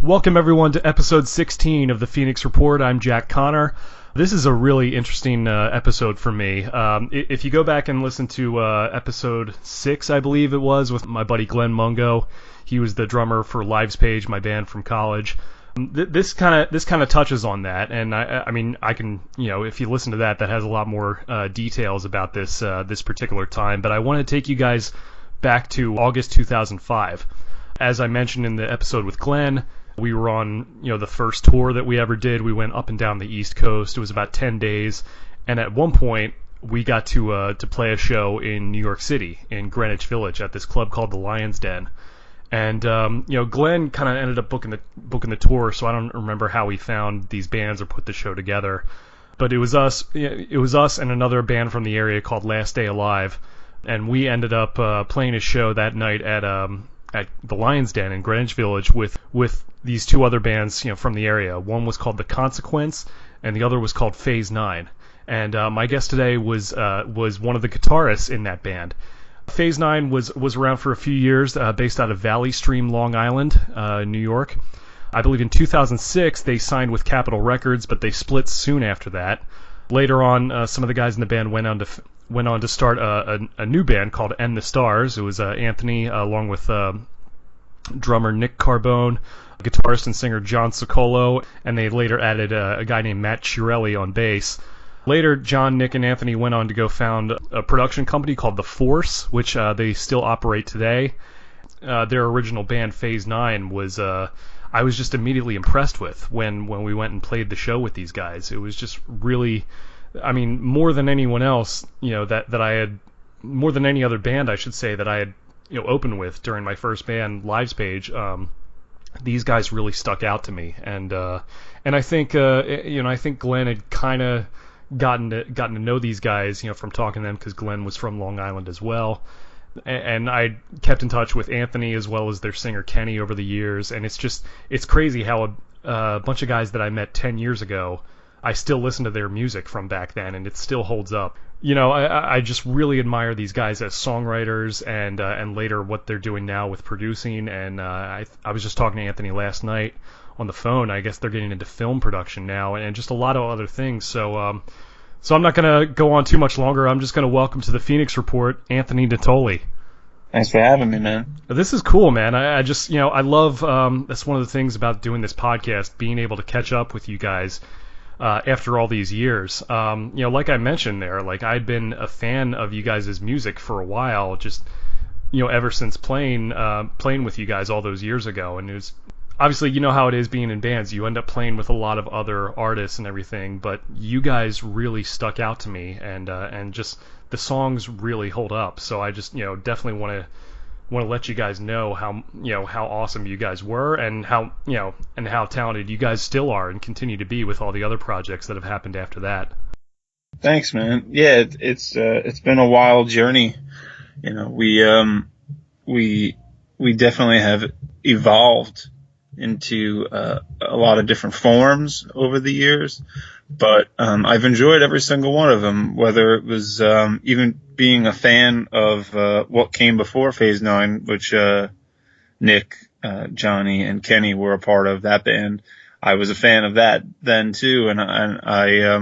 Welcome everyone to episode 16 of the Phoenix Report. I'm Jack Connor. This is a really interesting episode for me. If you go back and listen to episode 6, I believe it was, with my buddy Glenn Mungo, he was the drummer for Lives Page, my band from college. This kind of touches on that, and I mean I can, if you listen to that has a lot more details about this particular time. But I want to take you guys back to August 2005. As I mentioned in the episode with Glenn, we were on, the first tour that we ever did. We went up and down the East Coast. It was about 10 days. And at one point, we got to play a show in New York City, in Greenwich Village, at this club called the Lion's Den. And, Glenn kind of ended up booking the tour, so I don't remember how he found these bands or put the show together. But it was us and another band from the area called Last Day Alive. And we ended up playing a show that night at the Lion's Den in Greenwich Village with these two other bands, from the area. One was called The Consequence, and the other was called Phase 9. And my guest today was one of the guitarists in that band. Phase 9 was around for a few years, based out of Valley Stream, Long Island, New York. I believe in 2006 they signed with Capitol Records, but they split soon after that. Later on, some of the guys in the band went on to start a new band called End the Stars. It was Anthony, along with drummer Nick Carbone, guitarist and singer John Socolo, and they later added a guy named Matt Chiarelli on bass. Later, John, Nick, and Anthony went on to go found a production company called The Force, which they still operate today. Their original band, Phase 9, was I was just immediately impressed with when we went and played the show with these guys. It was just really, I mean, more than anyone else, that I had, more than any other band, I should say, that I had, opened with during my first band, Lives Page. These guys really stuck out to me, and I think, I think Glenn had kind of gotten to know these guys, from talking to them, because Glenn was from Long Island as well. And I kept in touch with Anthony as well as their singer Kenny over the years, and it's crazy how a bunch of guys that I met 10 years ago, I still listen to their music from back then, and it still holds up. I just really admire these guys as songwriters, and later what they're doing now with producing. And I was just talking to Anthony last night on the phone. I guess they're getting into film production now, and just a lot of other things. So I'm not going to go on too much longer. I'm just going to welcome to the Phoenix Report, Anthony Natoli. Thanks for having me, man. This is cool, man. I just, I love, that's one of the things about doing this podcast, being able to catch up with you guys after all these years. Like I mentioned there, like I'd been a fan of you guys' music for a while, just, ever since playing with you guys all those years ago. And it was, obviously, how it is being in bands. You end up playing with a lot of other artists and everything, but you guys really stuck out to me, and just the songs really hold up. So I just, definitely want to let you guys know how, how awesome you guys were, and how, and how talented you guys still are and continue to be with all the other projects that have happened after that. Thanks, man. Yeah, it's been a wild journey. We definitely have evolved into a lot of different forms over the years, but I've enjoyed every single one of them, whether it was even being a fan of what came before Phase 9, which Nick, Johnny, and Kenny were a part of that band. I was a fan of that then too, and I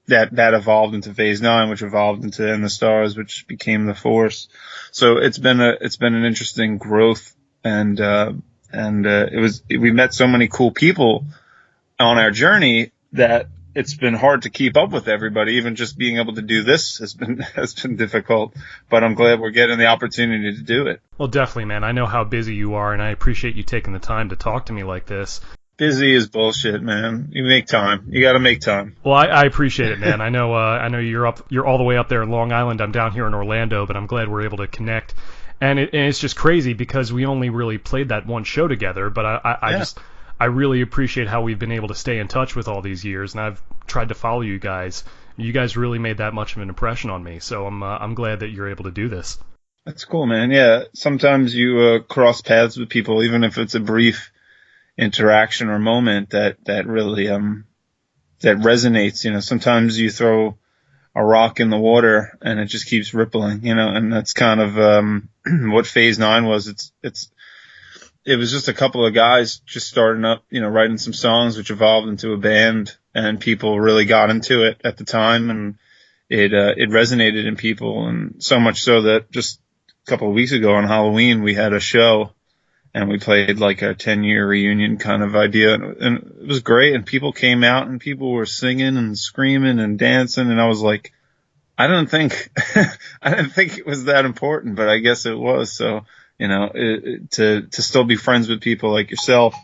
that evolved into Phase 9, which evolved into End the Stars, which became The Force. So it's been an interesting growth, and we met so many cool people on our journey that it's been hard to keep up with everybody. Even just being able to do this has been difficult, but I'm glad we're getting the opportunity to do it. Well, definitely, man. I know how busy you are, and I appreciate you taking the time to talk to me like this. Busy is bullshit, man. You make time. You got to make time. Well, I appreciate it, man. I know you're all the way up there in Long Island. I'm down here in Orlando, but I'm glad we're able to connect. And it's just crazy because we only really played that one show together, but I really appreciate how we've been able to stay in touch with all these years, and I've tried to follow you guys. You guys really made that much of an impression on me, so I'm glad that you're able to do this. That's cool, man. Yeah, sometimes you cross paths with people, even if it's a brief interaction or moment that really that resonates. Sometimes you throw a rock in the water and it just keeps rippling, and that's kind of what Phase 9 was. It's it was just a couple of guys just starting up, writing some songs, which evolved into a band, and people really got into it at the time, and it resonated in people, and so much so that just a couple of weeks ago on Halloween we had a show, and we played like a 10-year reunion kind of idea, and it was great, and people came out and people were singing and screaming and dancing, and I was like, I didn't think it was that important, but I guess it was. So, to still be friends with people like yourself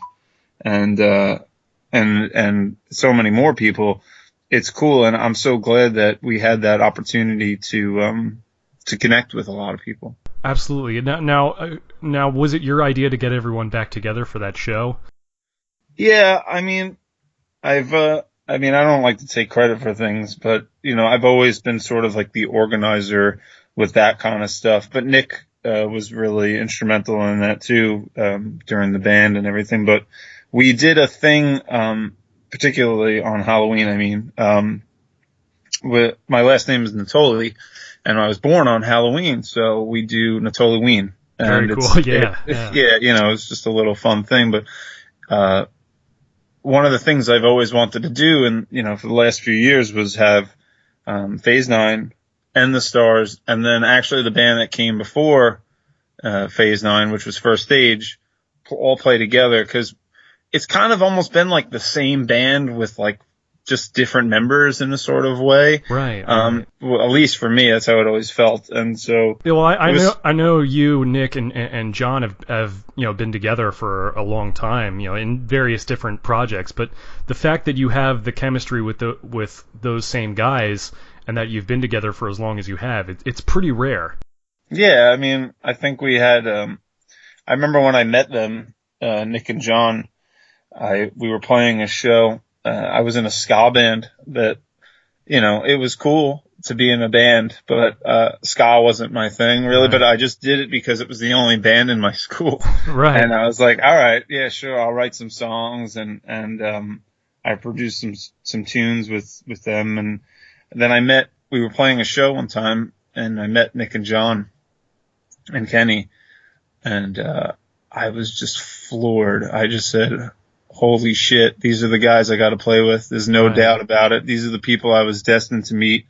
and so many more people, it's cool. And I'm so glad that we had that opportunity to connect with a lot of people. Absolutely. Now, was it your idea to get everyone back together for that show? Yeah. I mean, I don't like to take credit for things, but, I've always been sort of like the organizer with that kind of stuff. But Nick was really instrumental in that too, during the band and everything. But we did a thing, particularly on Halloween. With my last name is Natoli, and I was born on Halloween, so we do Natoli-ween. Very cool. Yeah. It's just a little fun thing. But one of the things I've always wanted to do, and for the last few years, was have Phase 9 and the Stars, and then actually the band that came before Phase 9, which was First Stage, all play together, because it's kind of almost been like the same band with like just different members in a sort of way. Right. Well, at least for me, that's how it always felt. And so, yeah, well, I know you, Nick, and John have been together for a long time, in various different projects. But the fact that you have the chemistry with those same guys, and that you've been together for as long as you have, it's pretty rare. Yeah, I mean, I think we had. I remember when I met them, Nick and John. We were playing a show. I was in a ska band that, it was cool to be in a band, but ska wasn't my thing really. Right. But I just did it because it was the only band in my school. Right. And I was like, all right, yeah, sure, I'll write some songs, and I produced some tunes with them, and then we were playing a show one time, and I met Nick and John and Kenny, and I was just floored. I just said, holy shit, these are the guys I got to play with. There's no doubt about it. These are the people I was destined to meet.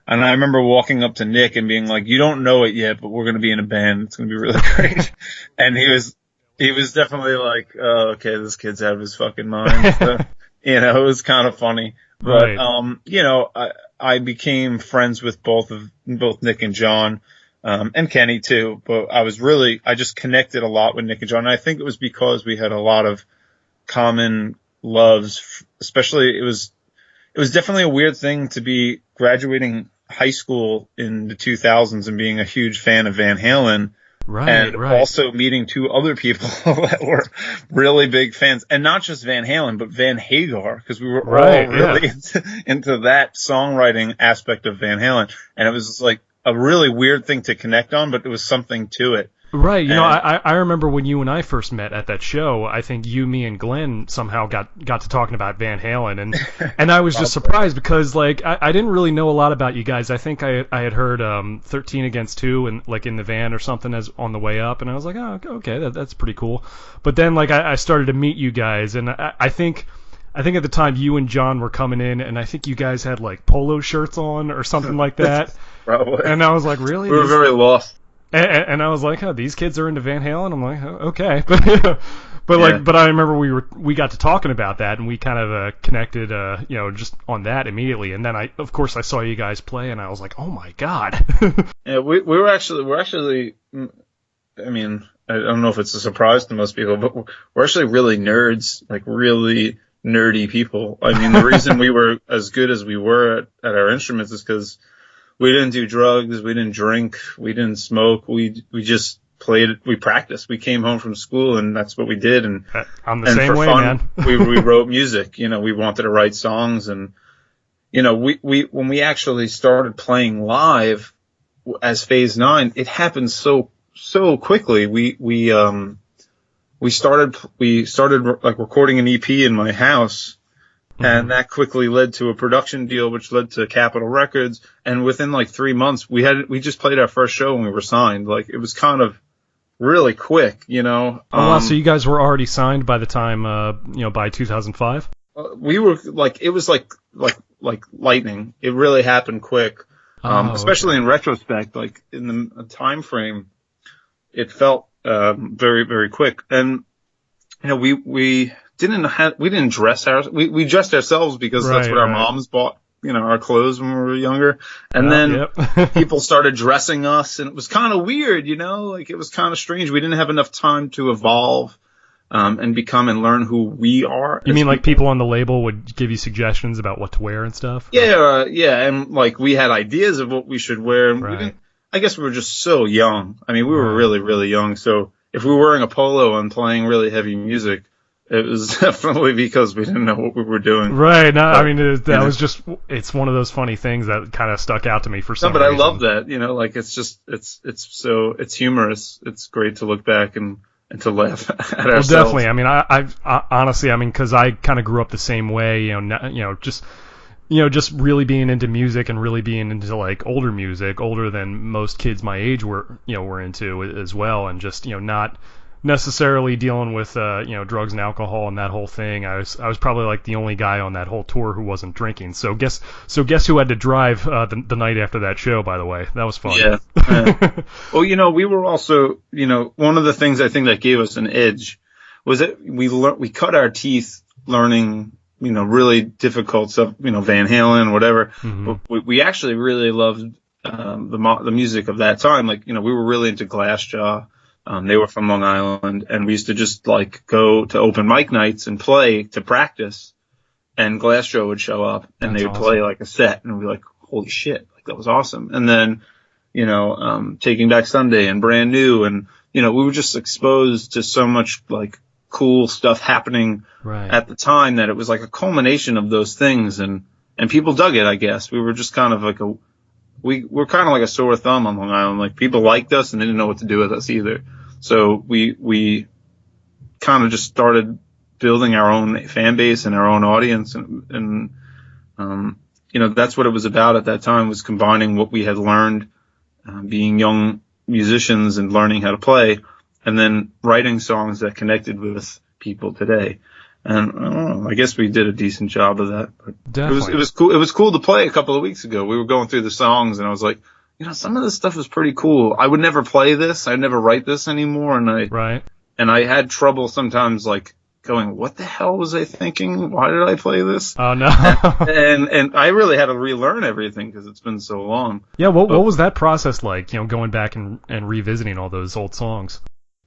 And I remember walking up to Nick and being like, you don't know it yet, but we're going to be in a band. It's going to be really great. And he was definitely like, oh, okay, this kid's out of his fucking mind. So, it was kind of funny. But, right. I became friends with both Nick and John, and Kenny too. But I just connected a lot with Nick and John. And I think it was because we had a lot of common loves, especially it was definitely a weird thing to be graduating high school in the 2000s and being a huge fan of Van Halen, and also meeting two other people that were really big fans, and not just Van Halen but Van Hagar, because we were all really into that songwriting aspect of Van Halen, and it was just like a really weird thing to connect on, but there was something to it. Right, I remember when you and I first met at that show. I think you, me, and Glenn somehow got to talking about Van Halen, and I was just surprised because like I didn't really know a lot about you guys. I think I had heard 13 Against 2 and like in the van or something as on the way up, and I was like, oh, okay, that's pretty cool. But then like I started to meet you guys, and I think at the time you and John were coming in, and I think you guys had like polo shirts on or something like that. Probably. And I was like, really? We were very lost. And I was like, oh, these kids are into Van Halen. I'm like, oh, okay, but I remember we got to talking about that, and we kind of connected, just on that immediately. And then I saw you guys play, and I was like, oh my god. Yeah, we're actually. I mean, I don't know if it's a surprise to most people, but we're actually really nerds, like really nerdy people. I mean, the reason we were as good as we were at our instruments is because we didn't do drugs, we didn't drink, we didn't smoke, we just played, we practiced. We came home from school and that's what we did. And I'm the same way, man. we wrote music, we wanted to write songs, and we when we actually started playing live as Phase 9, it happened so quickly. We started like recording an EP in my house. And that quickly led to a production deal, which led to Capitol Records. And within like 3 months, we just played our first show and we were signed. Like, it was kind of really quick, you know. Oh, wow, so you guys were already signed by the time, by 2005? We were like, it was like lightning. It really happened quick. Especially Okay. in retrospect, like in the time frame, it felt very, very quick. And you know, we didn't dress we dressed ourselves because that's Right, what our right. moms bought, you know, our clothes when we were younger. And Oh, then yep. people started dressing us, and it was kind of weird, you know, like it was kind of strange. We didn't have enough time to evolve and become and learn who we are You as mean like people. people on the label would give you suggestions about what to wear and stuff? Or- Yeah, yeah, and like we had ideas of what we should wear, and we Right, didn't. I guess we were just so young. I mean, we were right. really, really young. So if we were wearing a polo and playing really heavy music, it was definitely because we didn't know what we were doing. Right. No, I But mean, you that know, was just, it's one of those funny things that kind of stuck out to me for no, some but I love reason. that. You know, like it's humorous. It's great to look back and to laugh at Well, ourselves. definitely. I mean, I honestly, I mean, because I kind of grew up the same way, just really being into music and really being into like older music, older than most kids my age were into as well, and just not necessarily dealing with drugs and alcohol and that whole thing. I was probably like the only guy on that whole tour who wasn't drinking. So guess who had to drive the night after that show? By the way, that was fun. Yeah. Yeah. Well, you know, we were also, you know, one of the things I think that gave us an edge was that we cut our teeth learning, you know, really difficult stuff, you know, Van Halen, whatever. Hmm. But we actually really loved the music of that time. Like, you know, we were really into Glassjaw. They were from Long Island, and we used to just like go to open mic nights and play to practice. And Glassjaw would show up, and That's they would awesome. play like a set, and we'd be like, "Holy shit!" Like that was awesome. And then, you know, Taking Back Sunday and Brand New, and you know, we were just exposed to so much like cool stuff happening Right. at the time that it was like a culmination of those things, and people dug it. I guess we were just kind of like we were kind of like a sore thumb on Long Island. Like people liked us and they didn't know what to do with us either. So we kind of just started building our own fan base and our own audience, and you know, that's what it was about at that time, was combining what we had learned being young musicians and learning how to play, and then writing songs that connected with people today. And I don't know, I guess we did a decent job of that. But Definitely. it was cool. It was cool to play a couple of weeks ago. We were going through the songs, and I was like, you know, some of this stuff is pretty cool. I would never play this. I'd never write this anymore. Right. And I had trouble sometimes, like going, what the hell was I thinking? Why did I play this? Oh no. And I really had to relearn everything because it's been so long. Yeah. What was that process like? Going back and revisiting all those old songs.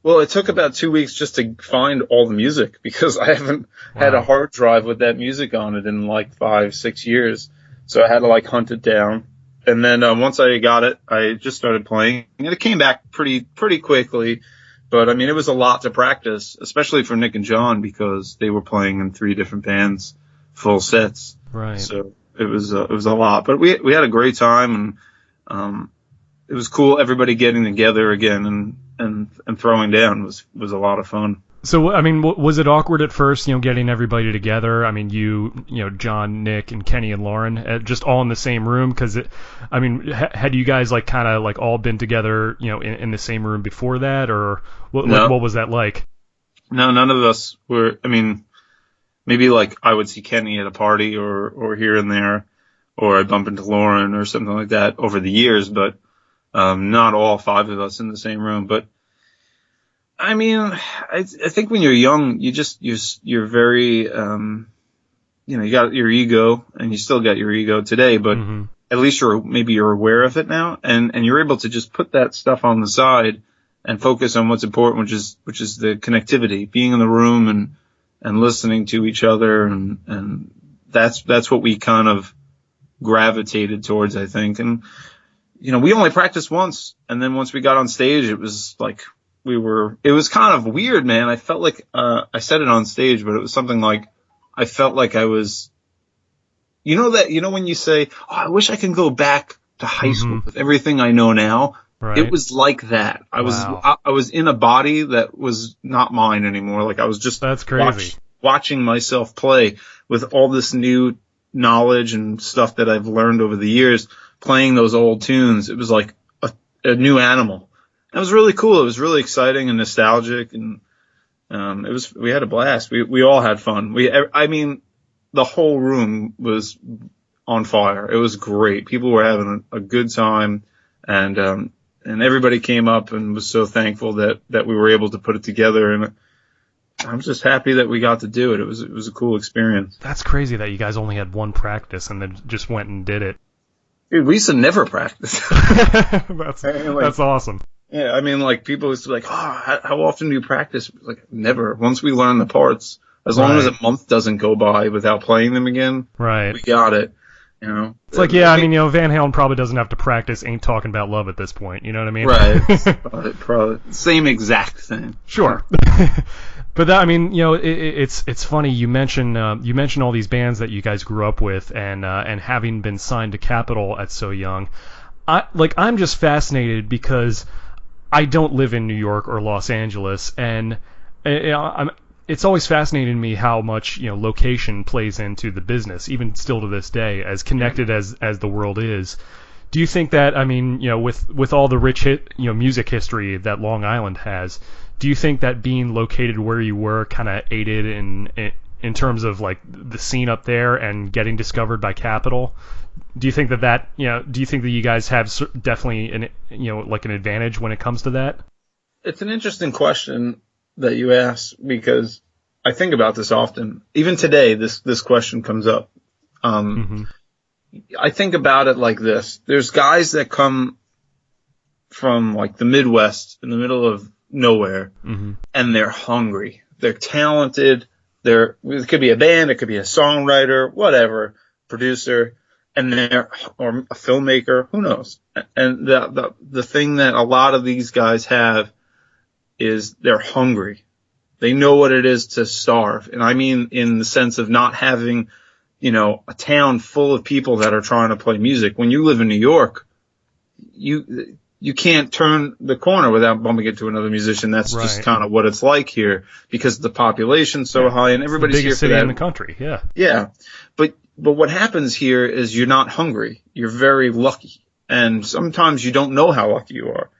Well, it took about 2 weeks just to find all the music because I haven't had a Wow. hard drive with that music on it in like 5-6 years. So I had to like hunt it down. And then once I got it, I just started playing, and it came back pretty quickly. But I mean, it was a lot to practice, especially for Nick and John, because they were playing in 3 different bands, full sets. Right. So it was a lot. But we had a great time, and it was cool. Everybody getting together again and throwing down was a lot of fun. So, I mean, was it awkward at first, getting everybody together? I mean, John, Nick, and Kenny and Lauren, just all in the same room? Because, had you guys, like, kind of, like, all been together, in the same room before that? Or No. what was that like? No, none of us were, I mean, maybe, like, I would see Kenny at a party or here and there, or I'd bump into Lauren or something like that over the years, but not all 5 of us in the same room. But I mean, I think when you're young, you're very, you got your ego, and you still got your ego today, but Mm-hmm. at least you're aware of it now, and you're able to just put that stuff on the side and focus on what's important, which is the connectivity, being in the room and listening to each other, and that's what we kind of gravitated towards, I think. And we only practiced once, and then once we got on stage, it was like it was kind of weird, man. I felt like, I said it on stage, but it was something like, I felt like I was, when you say, oh, I wish I could go back to high school with everything I know now. Right. It was like that. I was in a body that was not mine anymore. Like I was just That's crazy. watching myself play with all this new knowledge and stuff that I've learned over the years, playing those old tunes. It was like a new animal. It was really cool. It was really exciting and nostalgic, and we had a blast. We all had fun. I mean, the whole room was on fire. It was great. People were having a good time, and everybody came up and was so thankful that we were able to put it together. And I'm just happy that we got to do it. It was a cool experience. That's crazy that you guys only had one practice and then just went and did it. Dude, we used to never practice. That's awesome. Yeah, I mean, like, people used to be like, oh, how often do you practice? Like, never. Once we learn the parts, as long as a month doesn't go by without playing them again, we got it. You know, it's like, yeah, I mean, Van Halen probably doesn't have to practice "Ain't Talking About Love" at this point. You know what I mean? Right. probably same exact thing. Sure. But that, I mean, it's funny you mention all these bands that you guys grew up with, and having been signed to Capitol at so young. I'm just fascinated because I don't live in New York or Los Angeles, and it's always fascinating to me how much location plays into the business, even still to this day, as connected as the world is. Do you think that, I mean, with all the rich music history that Long Island has, do you think that being located where you were kind of aided in terms of like the scene up there and getting discovered by Capitol? Do you think that do you think that you guys have definitely an advantage when it comes to that? It's an interesting question that you ask, because I think about this often. Even today, this question comes up. I think about it like this. There's guys that come from like the Midwest in the middle of nowhere, and they're hungry. They're talented. It could be a band, it could be a songwriter, whatever, producer, and or a filmmaker, who knows? And the thing that a lot of these guys have is they're hungry. They know what it is to starve. And I mean in the sense of not having, a town full of people that are trying to play music. When you live in New York, you can't turn the corner without bumping into another musician. That's just kind of what it's like here, because the population's so high and everybody's here for that. The biggest city in the country, yeah. Yeah. But what happens here is you're not hungry. You're very lucky. And sometimes you don't know how lucky you are.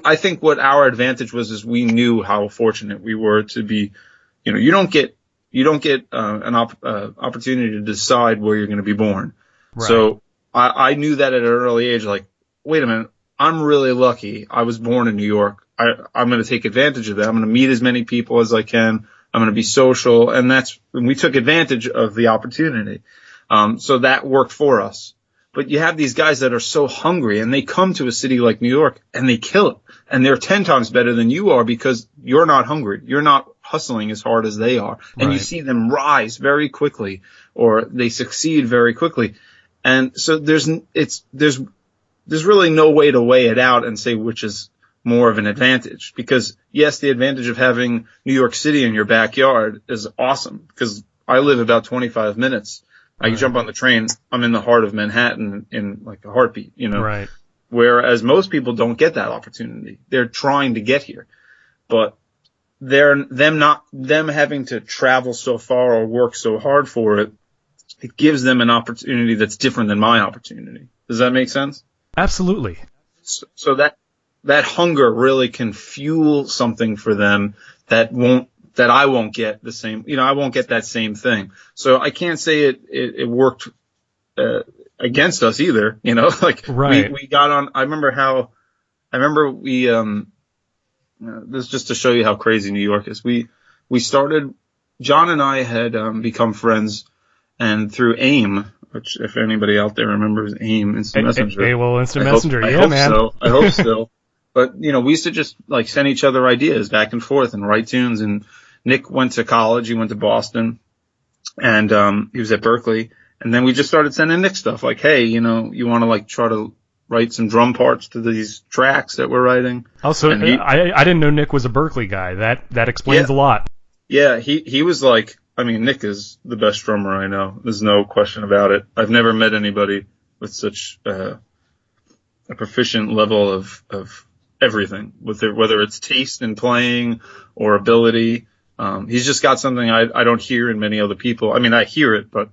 I think what our advantage was is we knew how fortunate we were to be. You don't get an opportunity to decide where you're going to be born. Right. So I knew that at an early age. Like, wait a minute, I'm really lucky. I was born in New York. I'm going to take advantage of that. I'm going to meet as many people as I can. I'm going to be social, and we took advantage of the opportunity. So that worked for us. But you have these guys that are so hungry, and they come to a city like New York and they kill it. And they're 10 times better than you are because you're not hungry. You're not hustling as hard as they are. And you see them rise very quickly, or they succeed very quickly. And so there's really no way to weigh it out and say which is more of an advantage. Because yes, the advantage of having New York City in your backyard is awesome, because I live about 25 minutes. I can jump on the train. I'm in the heart of Manhattan in like a heartbeat, Right. Whereas most people don't get that opportunity. They're trying to get here, but them having to travel so far or work so hard for it, it gives them an opportunity that's different than my opportunity. Does that make sense? Absolutely. So that hunger really can fuel something for them that I won't get the same, I won't get that same thing. So I can't say it worked against us either, like we got on. I remember we this is just to show you how crazy New York is. We started, John and I had become friends, and through AIM, which if anybody out there remembers AIM, Instant Messenger. AOL Instant Messenger, I hope so. But, we used to just like send each other ideas back and forth and write tunes. And Nick went to college. He went to Boston, and he was at Berkeley. And then we just started sending Nick stuff like, hey, you want to like try to write some drum parts to these tracks that we're writing. Also, I didn't know Nick was a Berkeley guy. That explains a lot. Yeah, he was like, Nick is the best drummer I know. There's no question about it. I've never met anybody with such a proficient level of everything, whether it's taste in playing or ability. He's just got something I don't hear in many other people. I hear it, but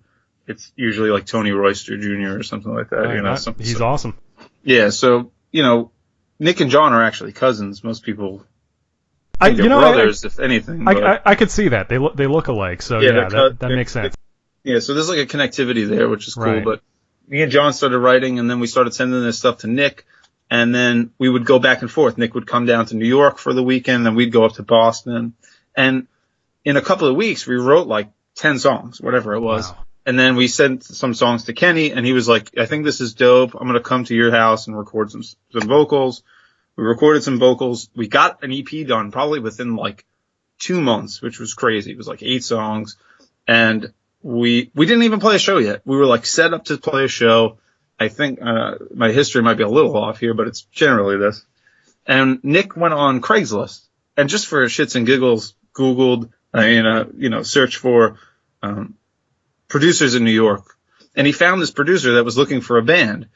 it's usually like Tony Royster Jr. or something like that. He's awesome. Yeah. So, Nick and John are actually cousins. Most people think they're brothers, if anything. I could see that. They look alike, so yeah, that makes sense. Yeah, so there's like a connectivity there, which is cool. Right. But me and John started writing, and then we started sending this stuff to Nick, and then we would go back and forth. Nick would come down to New York for the weekend, and we'd go up to Boston. And in a couple of weeks, we wrote like 10 songs, whatever it was. Wow. And then we sent some songs to Kenny, and he was like, I think this is dope. I'm going to come to your house and record some vocals. We recorded some vocals. We got an EP done probably within like 2 months, which was crazy. It was like 8 songs. And we didn't even play a show yet. We were like set up to play a show. I think my history might be a little off here, but it's generally this. And Nick went on Craigslist and just for shits and giggles, Googled, searched for producers in New York. And he found this producer that was looking for a band.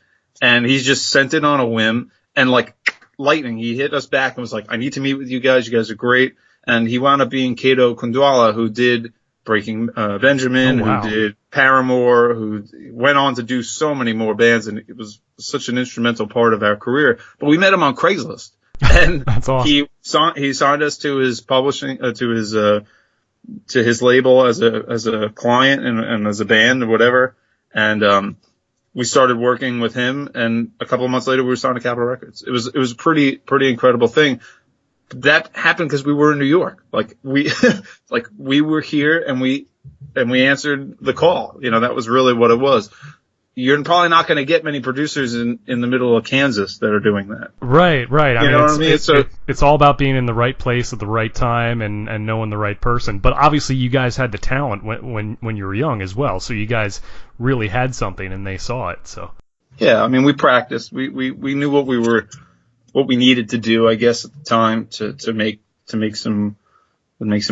And he just sent it on a whim. And like lightning, he hit us back and was like, I need to meet with you guys. You guys are great. And he wound up being Kato Kundwala, who did Breaking Benjamin, who did Paramore, who went on to do so many more bands. And it was such an instrumental part of our career. But we met him on Craigslist. And that's awesome. He signed us to his publishing, to his label as a client and as a band or whatever. And we started working with him, and a couple of months later we were signed to Capitol Records. It was a pretty incredible thing. That happened because we were in New York. Like we were here and we answered the call. That was really what it was. You're probably not going to get many producers in the middle of Kansas that are doing that. Right. I know what I mean? It's all about being in the right place at the right time and knowing the right person. But obviously, you guys had the talent when you were young as well. So you guys really had something, and they saw it. So yeah, I mean, we practiced. We knew what we needed to do, I guess, at the time to make some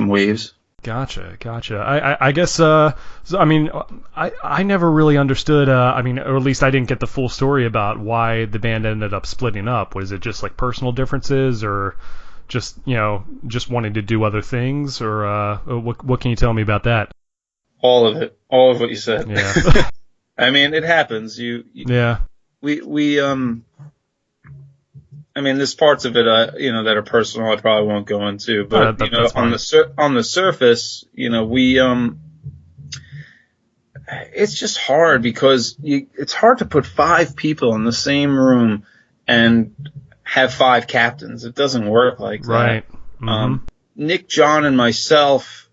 waves. Gotcha. I guess, so, I mean, I never really understood, or at least I didn't get the full story about why the band ended up splitting up. Was it just like personal differences or just wanting to do other things, or, what can you tell me about that? All of it. All of what you said. Yeah. I mean, it happens. Yeah. There's parts of it, that are personal. I probably won't go into, but on the surface, it's just hard because it's hard to put 5 people in the same room and have 5 captains. It doesn't work like that. Right. Mm-hmm. Nick, John, and myself,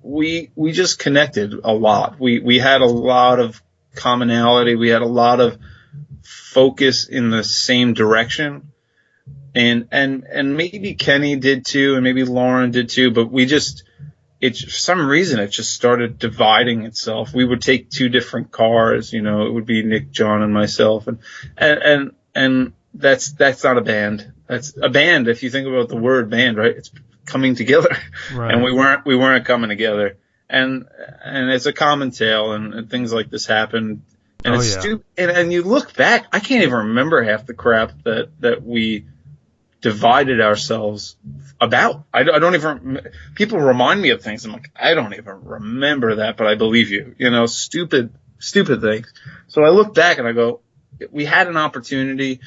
we just connected a lot. We had a lot of commonality. We had a lot of focus in the same direction, and maybe Kenny did too, and maybe Lauren did too, but for some reason it just started dividing itself. We would take 2 different cars, it would be Nick, John, and myself, and that's not a band. That's a band if you think about the word band, right? It's coming together. Right. And we weren't coming together, and it's a common tale, and things like this happen. And it's stupid. And you look back, I can't even remember half the crap that we divided ourselves about. I don't even, people remind me of things. I'm like, I don't even remember that, but I believe you, stupid things. So I look back and I go, we had an opportunity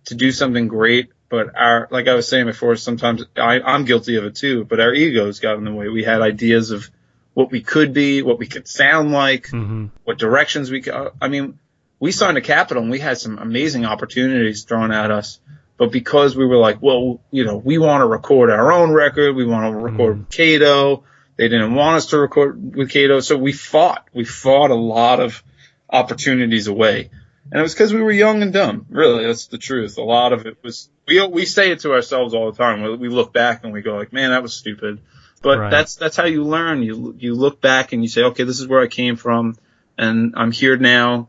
to do something great, but like I was saying before, sometimes I'm guilty of it too, but our egos got in the way. We had ideas of what we could be, what we could sound like, mm-hmm. what directions we could. We signed to Capitol and we had some amazing opportunities thrown at us. But because we were like, well, we want to record our own record. We want to record with Kato. They didn't want us to record with Kato. So we fought a lot of opportunities away. And it was because we were young and dumb. Really, that's the truth. A lot of it was, we say it to ourselves all the time. We look back and we go like, man, that was stupid. But right. That's how you learn. You look back and you say, okay, this is where I came from, and I'm here now.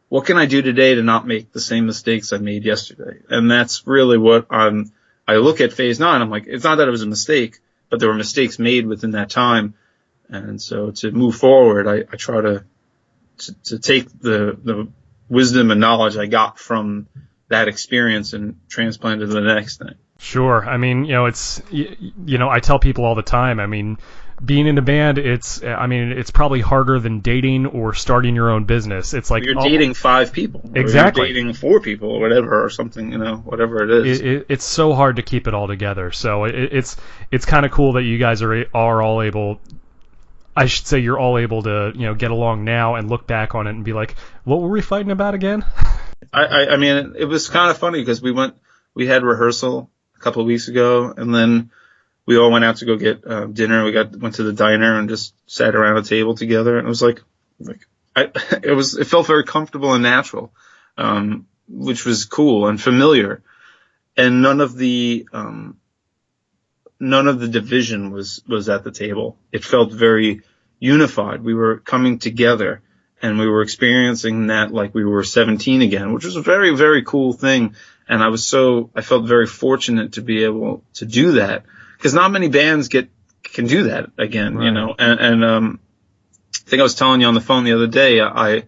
What can I do today to not make the same mistakes I made yesterday? And that's really what I look at Phase 9. I'm like, it's not that it was a mistake, but there were mistakes made within that time. And so to move forward, I try to take the wisdom and knowledge I got from that experience and transplant it to the next thing. Sure. It's, I tell people all the time, being in a band, it's probably harder than dating or starting your own business. It's like you're dating 5 people, or exactly, you're dating 4 people, or whatever, or something, whatever it is. It's so hard to keep it all together. So it's kind of cool that you guys are all able. I should say you're all able to get along now and look back on it and be like, what were we fighting about again? I mean, it was kind of funny because we had rehearsal a couple of weeks ago, and then we all went out to go get dinner. Went to the diner and just sat around a table together, and it was it felt very comfortable and natural, which was cool and familiar, and none of the division was at the table. It felt very unified. We were coming together, and we were experiencing that like we were 17 again, which was a very, very cool thing. And I felt very fortunate to be able to do that, because not many bands can do that again, right. And I think I was telling you on the phone the other day, I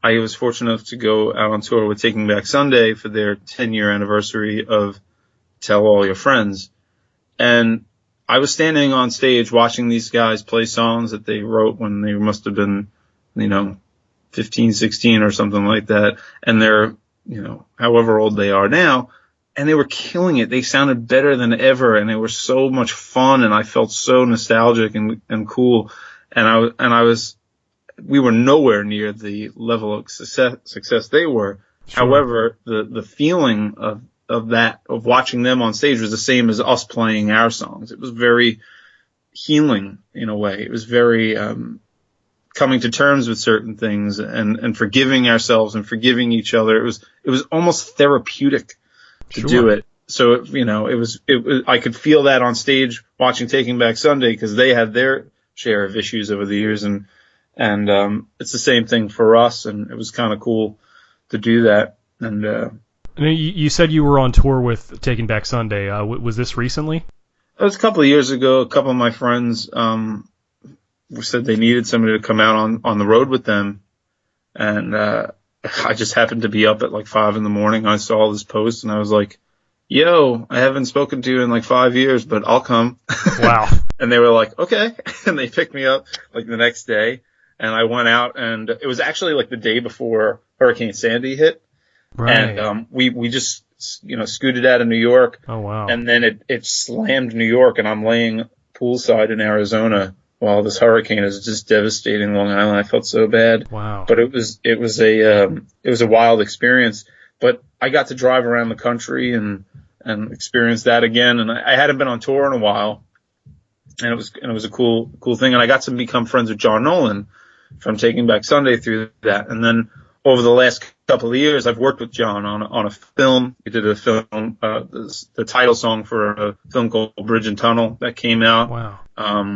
was fortunate enough to go out on tour with Taking Back Sunday for their 10-year anniversary of Tell All Your Friends. And I was standing on stage watching these guys play songs that they wrote when they must have been, 15, 16 or something like that. And they're, however old they are now. And they were killing it. They sounded better than ever, and they were so much fun, and I felt so nostalgic and cool. And we were nowhere near the level of success they were. Sure. However, the feeling of watching them on stage was the same as us playing our songs. It was very healing in a way. It was very coming to terms with certain things and forgiving ourselves and forgiving each other. It was almost therapeutic to sure. do it. So, it was, I could feel that on stage watching Taking Back Sunday, because they had their share of issues over the years, and it's the same thing for us, and it was kind of cool to do that. And you said you were on tour with Taking Back Sunday. Was this recently? It was a couple of years ago. A couple of my friends said they needed somebody to come out on the road with them, and I just happened to be up at like 5 a.m. I saw this post, and I was like, yo, I haven't spoken to you in like 5 years, but I'll come. Wow. And they were like, okay. And they picked me up like the next day, and I went out, and it was actually like the day before Hurricane Sandy hit. Right. And we just, scooted out of New York. Oh, wow. And then it slammed New York, and I'm laying poolside in Arizona while this hurricane is just devastating Long Island. I felt so bad. Wow. But it was a wild experience. But I got to drive around the country and experience that again. And I hadn't been on tour in a while, and it was a cool thing. And I got to become friends with John Nolan from Taking Back Sunday through that. And then over the last couple of years, I've worked with John on a film. We did a film, the title song for a film called Bridge and Tunnel that came out. Wow.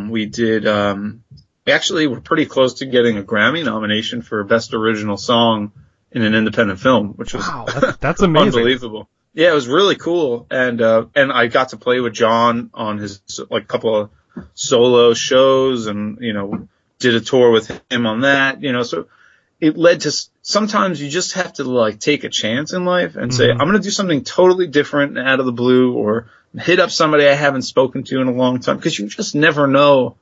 We did, we actually were pretty close to getting a Grammy nomination for Best Original Song in an independent film, which was wow, that's amazing. Unbelievable. Yeah, it was really cool. And I got to play with John on his like couple of solo shows, and, did a tour with him on that, so it led to, sometimes you just have to like take a chance in life and say, I'm going to do something totally different and out of the blue, or hit up somebody I haven't spoken to in a long time, because you just never know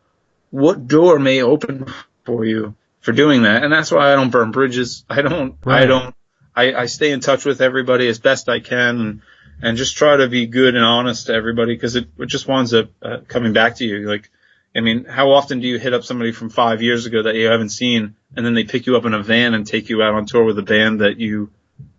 what door may open for you for doing that. And that's why I don't burn bridges. I stay in touch with everybody as best I can, and just try to be good and honest to everybody, because it just winds up coming back to you. Like, I mean, how often do you hit up somebody from 5 years ago that you haven't seen, and then they pick you up in a van and take you out on tour with a band that you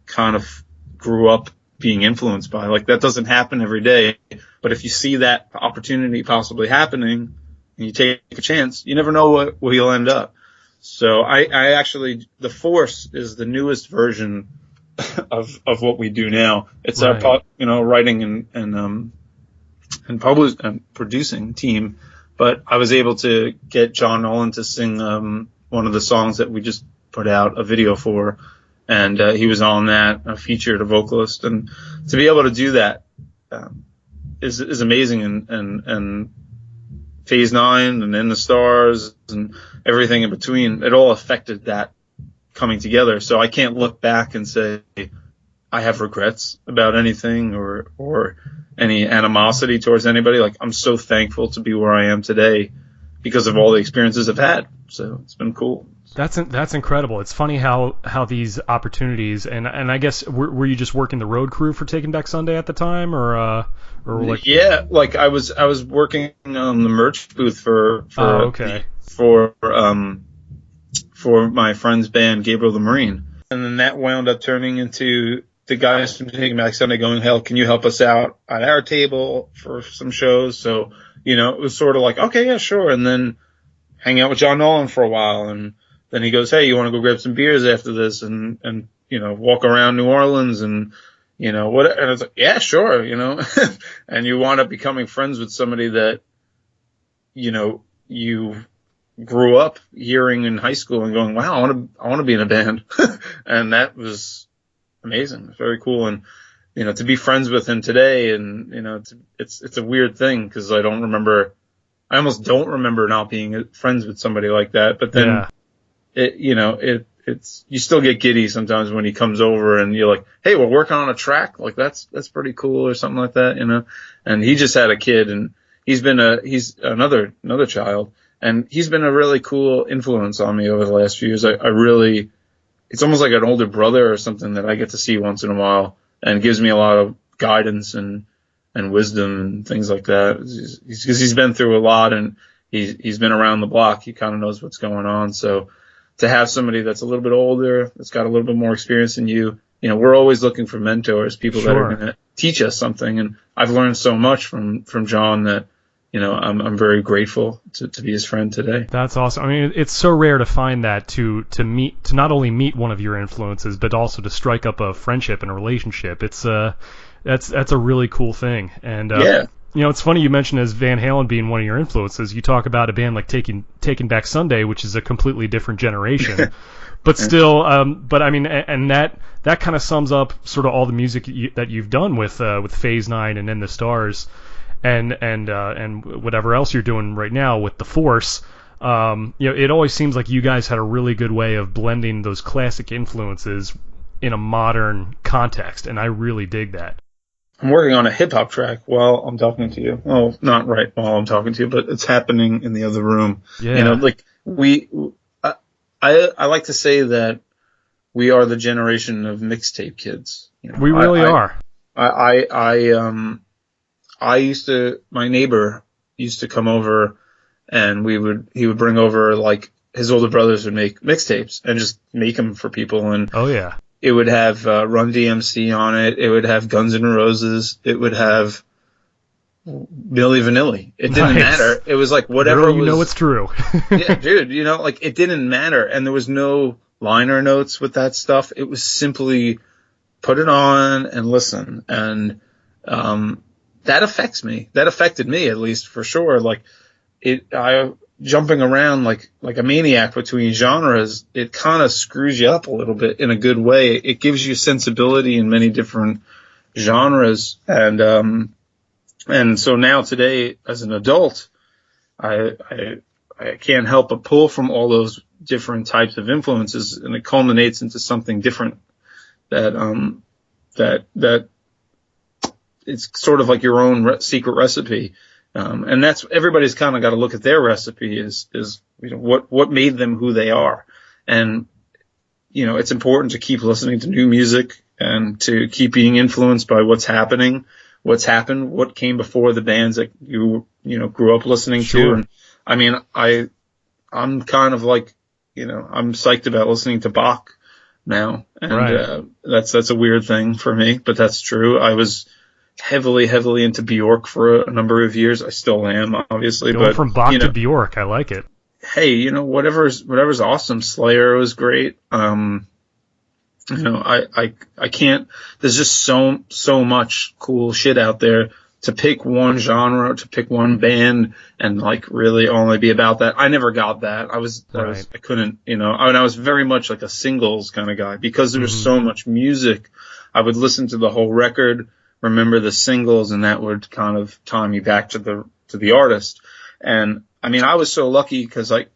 kind of grew up being influenced by? Like, that doesn't happen every day. But if you see that opportunity possibly happening and you take a chance, you never know where you'll end up. So I actually, The Force is the newest version of what we do now. It's right. Our writing and producing team. But I was able to get John Nolan to sing one of the songs that we just put out a video for, and he was on that, featured a vocalist, and to be able to do that is amazing. And Phase 9 and In the Stars and everything in between, it all affected that coming together. So I can't look back and say I have regrets about anything or any animosity towards anybody. Like, I'm so thankful to be where I am today because of all the experiences I've had. So it's been cool. That's incredible. It's funny how these opportunities, and I guess were you just working the road crew for Taking Back Sunday at the time, or like? Yeah, like I was working on the merch booth for my friend's band Gabriel the Marine, and then that wound up turning into the guys from Taking Back Sunday going, "Hell, can you help us out at our table for some shows?" So it was sort of like, okay, yeah, sure, and then hang out with John Nolan for a while, and then he goes, "Hey, you want to go grab some beers after this and walk around New Orleans and what?" And I was like, "Yeah, sure," and you wind up becoming friends with somebody that you grew up hearing in high school and going, "Wow, I want to be in a band," and that was amazing. It's very cool, and to be friends with him today, and it's a weird thing because I almost don't remember not being friends with somebody like that, but then. Yeah. It's you still get giddy sometimes when he comes over and you're like, "Hey, we're working on a track, like that's pretty cool," or something like that, And he just had a kid, and he's another child, and he's been a really cool influence on me over the last few years. I really, it's almost like an older brother or something that I get to see once in a while, and gives me a lot of guidance and wisdom and things like that. Because he's been through a lot, and he's been around the block. He kind of knows what's going on, so. To have somebody that's a little bit older, that's got a little bit more experience than you, we're always looking for mentors, people that are going to teach us something. And I've learned so much from John that, I'm very grateful to be his friend today. That's awesome. I mean, it's so rare to find that to not only meet one of your influences, but also to strike up a friendship and a relationship. It's that's a really cool thing. And yeah. It's funny you mentioned as Van Halen being one of your influences. You talk about a band like Taking Back Sunday, which is a completely different generation, but still. But I mean, and that kind of sums up sort of all the music that you've done with Phase 9 and In the Stars, and whatever else you're doing right now with The Force. It always seems like you guys had a really good way of blending those classic influences in a modern context, and I really dig that. I'm working on a hip hop track while I'm talking to you. Well, not right while I'm talking to you, but it's happening in the other room. Yeah. I like to say that we are the generation of mixtape kids. We really are. My neighbor used to come over, and he would bring over, like, his older brothers would make mixtapes and just make them for people. And oh yeah. It would have Run DMC on it. It would have Guns N' Roses. It would have Milli Vanilli. It didn't matter. It was like whatever. It's true. Yeah, dude. It didn't matter, and there was no liner notes with that stuff. It was simply put it on and listen, and that affects me. That affected me, at least, for sure. Like jumping around like a maniac between genres, it kind of screws you up a little bit in a good way. It gives you sensibility in many different genres. And so now today as an adult, I can't help but pull from all those different types of influences, and it culminates into something different that it's sort of like your own secret recipe. And that's, everybody's kind of got to look at their recipe is what made them who they are. And, it's important to keep listening to new music and to keep being influenced by what's happened, what came before the bands that you grew up listening to. And I mean, I'm kind of like, I'm psyched about listening to Bach now. And, right. That's a weird thing for me, but that's true. I was heavily into Bjork for a number of years. I still am, obviously. Going from Bach to Bjork, I like it. Hey, whatever's awesome. Slayer was great. I can't. There's just so much cool shit out there. To pick one genre, to pick one band, and like really only be about that. I never got that. I couldn't. I was very much like a singles kind of guy because there was so much music. I would listen to the whole record, remember the singles, and that would kind of tie me back to the artist. And I mean, I was so lucky because you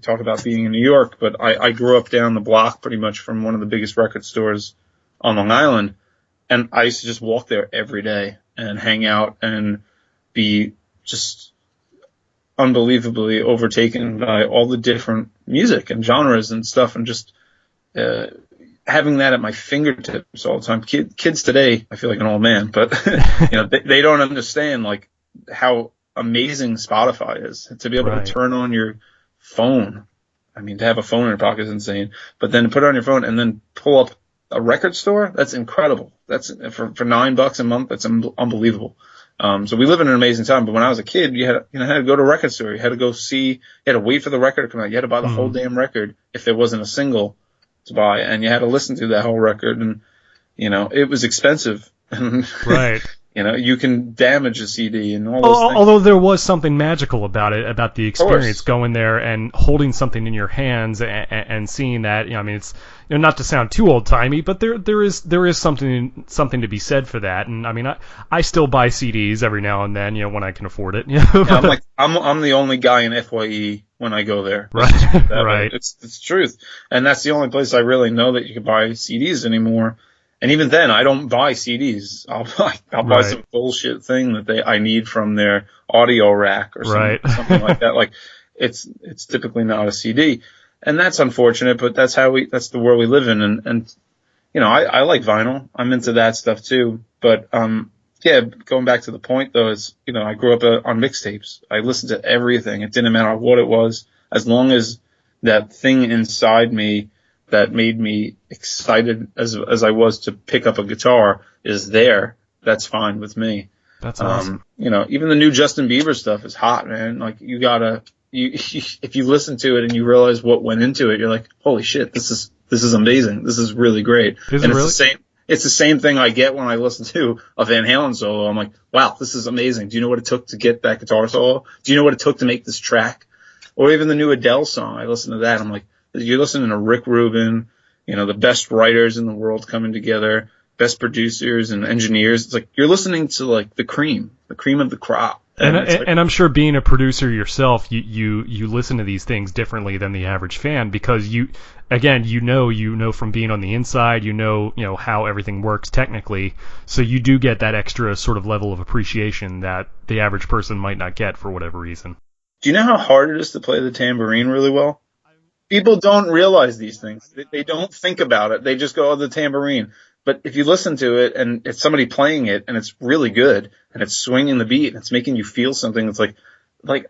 talk about being in New York, but I grew up down the block pretty much from one of the biggest record stores on Long Island. And I used to just walk there every day and hang out and be just unbelievably overtaken by all the different music and genres and stuff, and just having that at my fingertips all the time. Kids today, I feel like an old man, but they don't understand like how amazing Spotify is. To be able to turn on your phone, I mean, to have a phone in your pocket is insane, but then to put it on your phone and then pull up a record store, that's incredible. That's for $9 a month. That's unbelievable. So we live in an amazing time. But when I was a kid, you had to go to a record store. You had to go see. You had to wait for the record to come out. You had to buy the whole damn record if there wasn't a single to buy, and you had to listen to that whole record. And it was expensive. Right. You can damage a CD and all those things. Although there was something magical about it, about the experience, going there and holding something in your hands and seeing that. I mean, it's not to sound too old timey, but there is something to be said for that. And I mean, I still buy CDs every now and then, when I can afford it. I'm the only guy in FYE when I go there. Right. Right. It's the truth, and that's the only place I really know that you can buy CDs anymore. And even then, I don't buy CDs. I'll buy some bullshit thing that I need from their audio rack or something like that. Like it's typically not a CD, and that's unfortunate. But that's the world we live in. And I like vinyl. I'm into that stuff too. But going back to the point though, is I grew up on mixtapes. I listened to everything. It didn't matter what it was, as long as that thing inside me that made me excited as I was to pick up a guitar is there. That's fine with me. That's awesome. Even the new Justin Bieber stuff is hot, man. Like if you listen to it and you realize what went into it, you're like, holy shit, this is amazing. This is really great. Is it really? It's the same thing I get when I listen to a Van Halen solo. I'm like, wow, this is amazing. Do you know what it took to get that guitar solo? Do you know what it took to make this track? Or even the new Adele song. I listen to that. I'm like, you're listening to Rick Rubin, the best writers in the world coming together, best producers and engineers. It's like you're listening to like the cream of the crop. And I'm sure being a producer yourself, you listen to these things differently than the average fan, because you know from being on the inside, how everything works technically, so you do get that extra sort of level of appreciation that the average person might not get for whatever reason. Do you know how hard it is to play the tambourine really well? People don't realize these things. They don't think about it. They just go, oh, the tambourine. But if you listen to it and it's somebody playing it and it's really good and it's swinging the beat and it's making you feel something, it's like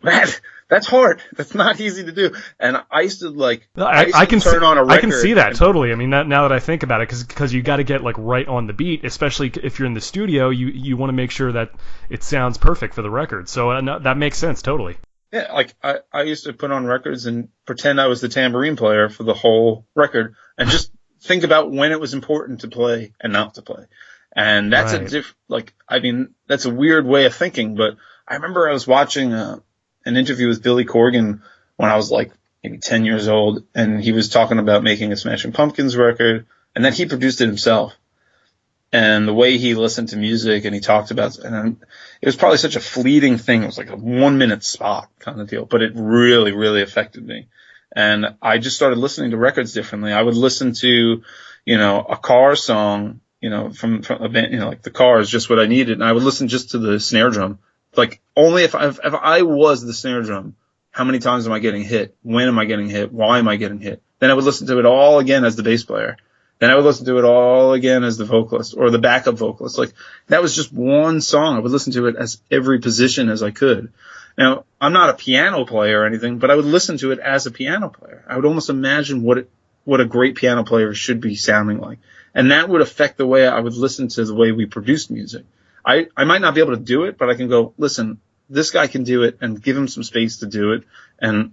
that's hard. That's not easy to do. And I used to turn on a record. I can see that totally. I mean, now that I think about it, because you got to get like right on the beat, especially if you're in the studio. You want to make sure that it sounds perfect for the record. So that makes sense totally. Yeah, like I used to put on records and pretend I was the tambourine player for the whole record and just think about when it was important to play and not to play. And that's that's a weird way of thinking, but I remember I was watching an interview with Billy Corgan when I was like maybe 10 years old, and he was talking about making a Smashing Pumpkins record, and then he produced it himself. And the way he listened to music and he talked about, and it was probably such a fleeting thing. It was like a 1 minute spot kind of deal, but it really, really affected me. And I just started listening to records differently. I would listen to, a Car song, from a band, like The Car is just what I needed. And I would listen just to the snare drum. Like only if I was the snare drum, how many times am I getting hit? When am I getting hit? Why am I getting hit? Then I would listen to it all again as the bass player. Then I would listen to it all again as the vocalist or the backup vocalist. Like that was just one song. I would listen to it as every position as I could. Now, I'm not a piano player or anything, but I would listen to it as a piano player. I would almost imagine what a great piano player should be sounding like. And that would affect the way I would listen to the way we produced music. I might not be able to do it, but I can go, listen, this guy can do it, and give him some space to do it and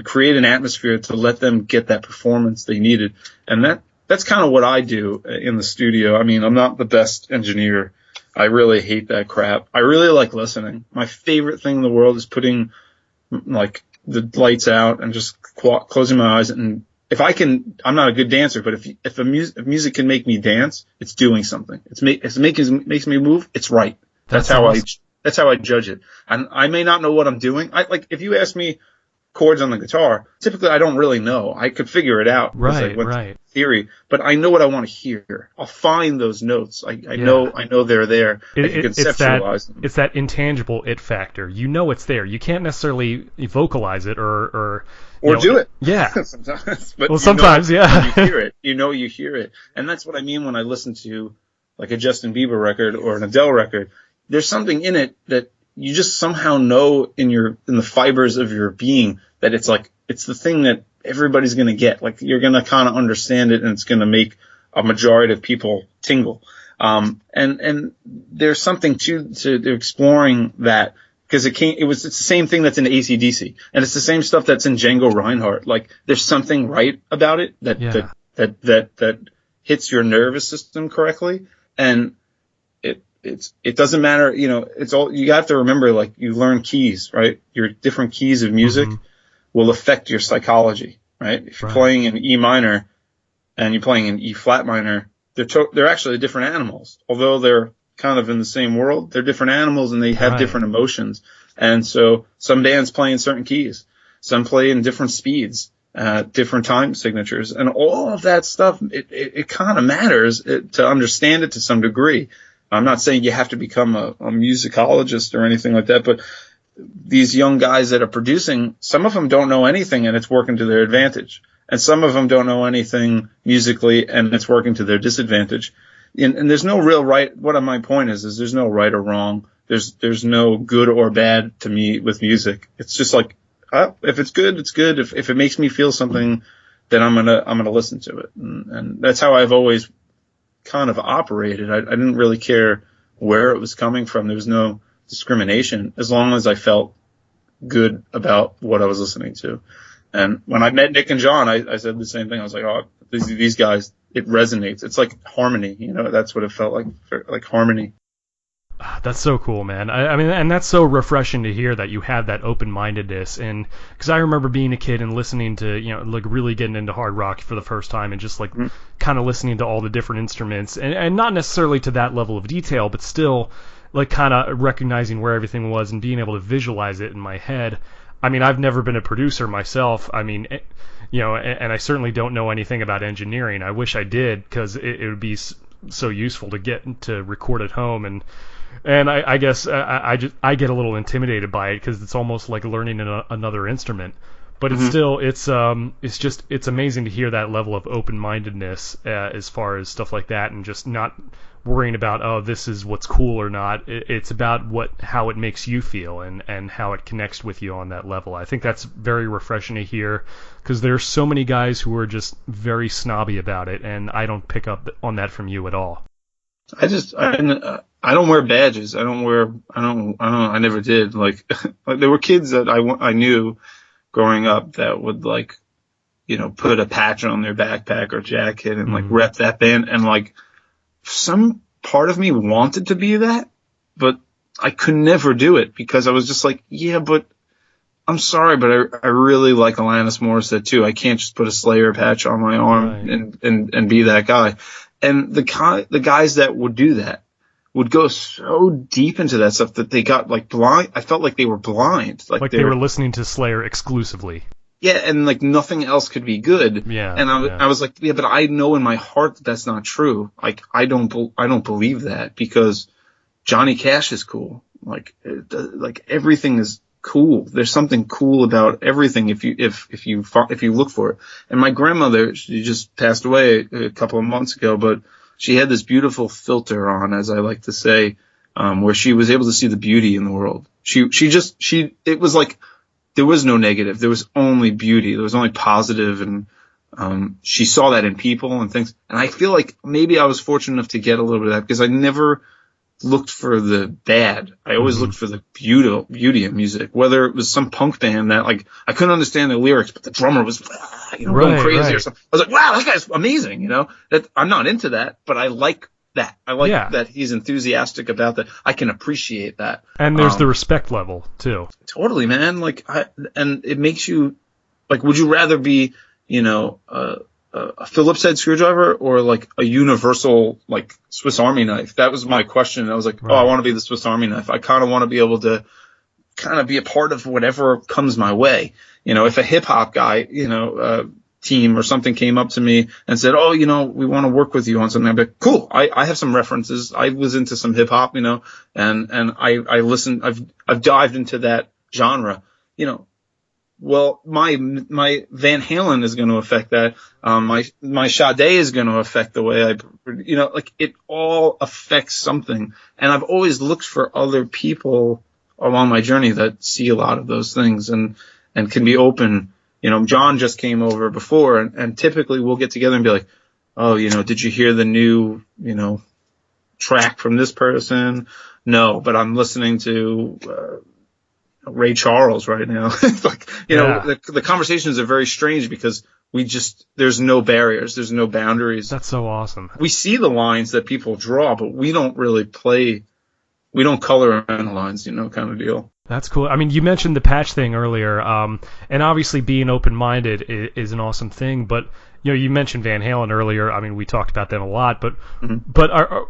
create an atmosphere to let them get that performance they needed. And that's kind of what I do in the studio. I mean, I'm not the best engineer. I really hate that crap. I really like listening. My favorite thing in the world is putting like the lights out and just closing my eyes. And if I can, I'm not a good dancer, but if music can make me dance, it's doing something. If it makes me move, it's right. That's how I judge it. And I may not know what I'm doing. If you ask me, chords on the guitar, typically I don't really know. I could figure it out. Right. Theory, but I know what I want to hear. I'll find those notes. I know they're there. I can conceptualize them. It's that intangible it factor. You know it's there. You can't necessarily vocalize it or do it. Yeah. Sometimes. But well, sometimes, yeah. You hear it. You hear it. And that's what I mean when I listen to like a Justin Bieber record or an Adele record. There's something in it that you just somehow know in the fibers of your being that it's the thing that everybody's going to get. Like, you're going to kind of understand it, and it's going to make a majority of people tingle. And there's something to exploring that, because it's the same thing that's in AC/DC, and it's the same stuff that's in Django Reinhardt. Like, there's something right about it that hits your nervous system correctly, and it doesn't matter, it's all, you have to remember, like, you learn keys, right? Your different keys of music will affect your psychology, right? If you're playing in E minor and you're playing in E flat minor, they're actually different animals. Although they're kind of in the same world, they're different animals, and they have different emotions. And so some bands play in certain keys, some play in different speeds, different time signatures, and all of that stuff, it kind of matters to understand it to some degree. I'm not saying you have to become a musicologist or anything like that, but these young guys that are producing, some of them don't know anything and it's working to their advantage. And some of them don't know anything musically and it's working to their disadvantage. And there's no real right. What my point is there's no right or wrong. There's no good or bad to me with music. It's just like, if it's good, it's good. If it makes me feel something, then I'm gonna listen to it. And that's how I've always kind of operated. I didn't really care where it was coming from. There was no discrimination as long as I felt good about what I was listening to. And when I met Nick and John, I said the same thing. I was like, oh, these guys, it resonates. It's like harmony, that's what it felt like harmony. That's so cool, man. I mean, and that's so refreshing to hear that you have that open-mindedness. And because I remember being a kid and listening to, like really getting into hard rock for the first time and just like kind of listening to all the different instruments and not necessarily to that level of detail, but still like kind of recognizing where everything was and being able to visualize it in my head. I mean, I've never been a producer myself. I mean, and I certainly don't know anything about engineering. I wish I did, because it would be so useful to get to record at home. And I guess I get a little intimidated by it, because it's almost like learning another instrument. But it's still, it's amazing to hear that level of open-mindedness as far as stuff like that, and just not worrying about, oh, this is what's cool or not. It's about how it makes you feel and how it connects with you on that level. I think that's very refreshing to hear, because there's so many guys who are just very snobby about it, and I don't pick up on that from you at all. I don't wear badges. I never did. Like there were kids that I knew growing up that would put a patch on their backpack or jacket and rep that band. And some part of me wanted to be that, but I could never do it, because I was just like, yeah, but I'm sorry, but I really like Alanis Morissette too. I can't just put a Slayer patch on my arm and be that guy. And the guys that would do that would go so deep into that stuff that they got blind. I felt like they were blind. Like they were listening to Slayer exclusively. Yeah, and nothing else could be good. Yeah. And I was like, yeah, but I know in my heart that that's not true. I don't believe that, because Johnny Cash is cool. Everything is cool. There's something cool about everything if you look for it. And my grandmother, she just passed away a couple of months ago, but she had this beautiful filter on, as I like to say, where she was able to see the beauty in the world. It was like there was no negative. There was only beauty. There was only positive, and she saw that in people and things. And I feel like maybe I was fortunate enough to get a little bit of that, because I never looked for the bad. I always looked for the beauty of music, whether it was some punk band that I couldn't understand the lyrics, but the drummer was going crazy or something. I was like, wow, that guy's amazing. That I'm not into that, but I like that. I like that he's enthusiastic about that. I can appreciate that. And there's the respect level too. Totally, man. And it makes you would you rather be, a Phillips head screwdriver or a universal Swiss Army knife? That was my question. I was like, I want to be the Swiss Army knife. I kind of want to be able to kind of be a part of whatever comes my way. if a hip hop guy, team or something came up to me and said, "Oh, we want to work with you on something," I'd be like, "Cool. I have some references. I was into some hip hop, and I listened. I've dived into that genre, Well, my Van Halen is going to affect that. My Sade is going to affect the way it all affects something. And I've always looked for other people along my journey that see a lot of those things and can be open. John just came over before, and typically we'll get together and be like, "Oh, did you hear the new, track from this person?" "No, but I'm listening to Ray Charles right now." The conversations are very strange because there's no barriers, there's no boundaries. That's so awesome. We see the lines that people draw, but we don't really we don't color in the lines, kind of deal. That's cool. I mean, you mentioned the patch thing earlier, and obviously being open-minded is an awesome thing. But you mentioned Van Halen earlier. I mean, we talked about them a lot. But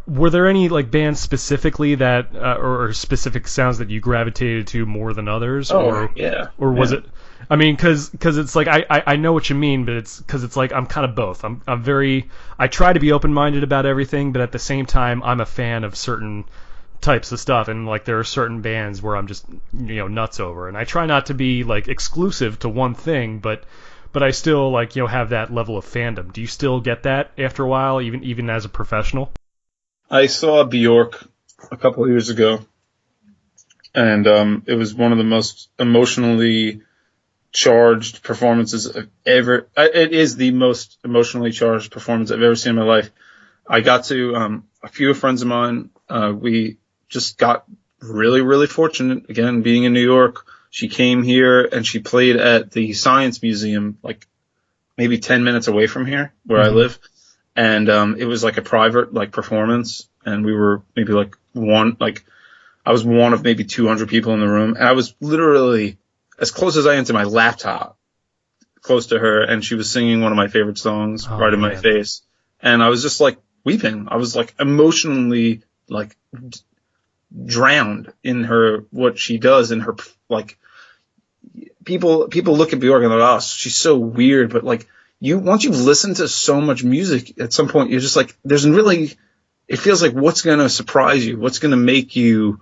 were there any bands specifically that or specific sounds that you gravitated to more than others? Oh, yeah. Or was it? I mean, because it's I know what you mean, but it's because it's I'm kind of both. I try to be open-minded about everything, but at the same time, I'm a fan of certain types of stuff, and there are certain bands where I'm just nuts over, and I try not to be exclusive to one thing, but I still have that level of fandom. Do you still get that after a while, even as a professional? I saw Bjork a couple of years ago, and it was one of the most emotionally charged performances I've ever. It is the most emotionally charged performance I've ever seen in my life. I got to a few friends of mine. We just got really, really fortunate, again, being in New York. She came here and she played at the Science Museum, maybe 10 minutes away from here where I live. And it was a private performance. And we were maybe I was one of maybe 200 people in the room. And I was literally as close as I am to my laptop, close to her. And she was singing one of my favorite songs right in my face. And I was just weeping. I was emotionally drowned in what she does, in her people look at Bjork and they're like, "Oh, she's so weird," but once you've listened to so much music, at some point you're just it feels what's going to surprise you, what's going to make you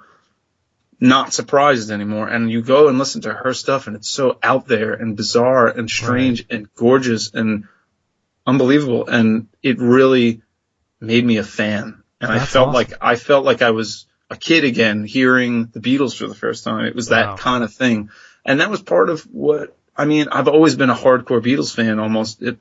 not surprised anymore, and you go and listen to her stuff and it's so out there and bizarre and strange and gorgeous and unbelievable, and it really made me a fan. And I felt like I was a kid again, hearing the Beatles for the first time. It was that kind of thing. And that was part of I've always been a hardcore Beatles fan, almost in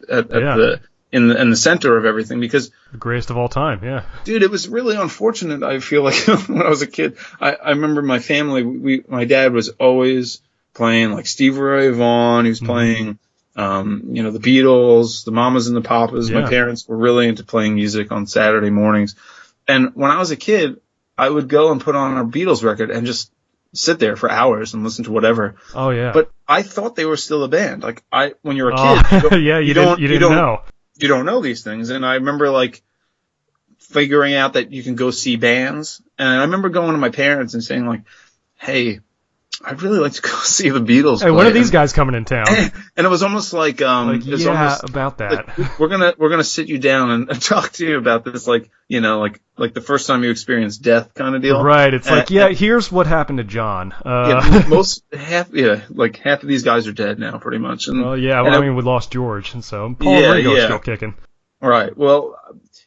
the center of everything, because the greatest of all time. Yeah. Dude, it was really unfortunate. I feel when I was a kid, I remember my family, my dad was always playing Stevie Ray Vaughan. He was playing, the Beatles, the Mamas and the Papas. Yeah. My parents were really into playing music on Saturday mornings. And when I was a kid, I would go and put on a Beatles record and just sit there for hours and listen to whatever. Oh yeah. But I thought they were still a band. When you're a kid, you didn't know. You don't know these things. And I remember figuring out that you can go see bands. And I remember going to my parents and saying "Hey, I'd really like to go see the Beatles. Hey, when are these guys coming in town?" And it was almost about that. We're gonna sit you down and talk to you about this, like the first time you experienced death kind of deal. Right. It's here's what happened to John. Half of these guys are dead now, pretty much. And, we lost George, and so Paul Ringo's still kicking. Right. Well,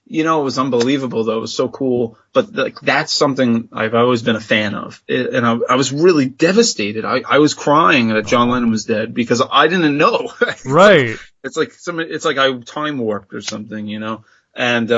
it was unbelievable, though. It was so cool. But that's something I've always been a fan of. And I was really devastated. I was crying that John Lennon was dead because I didn't know. Right. It's like I time warped or something, And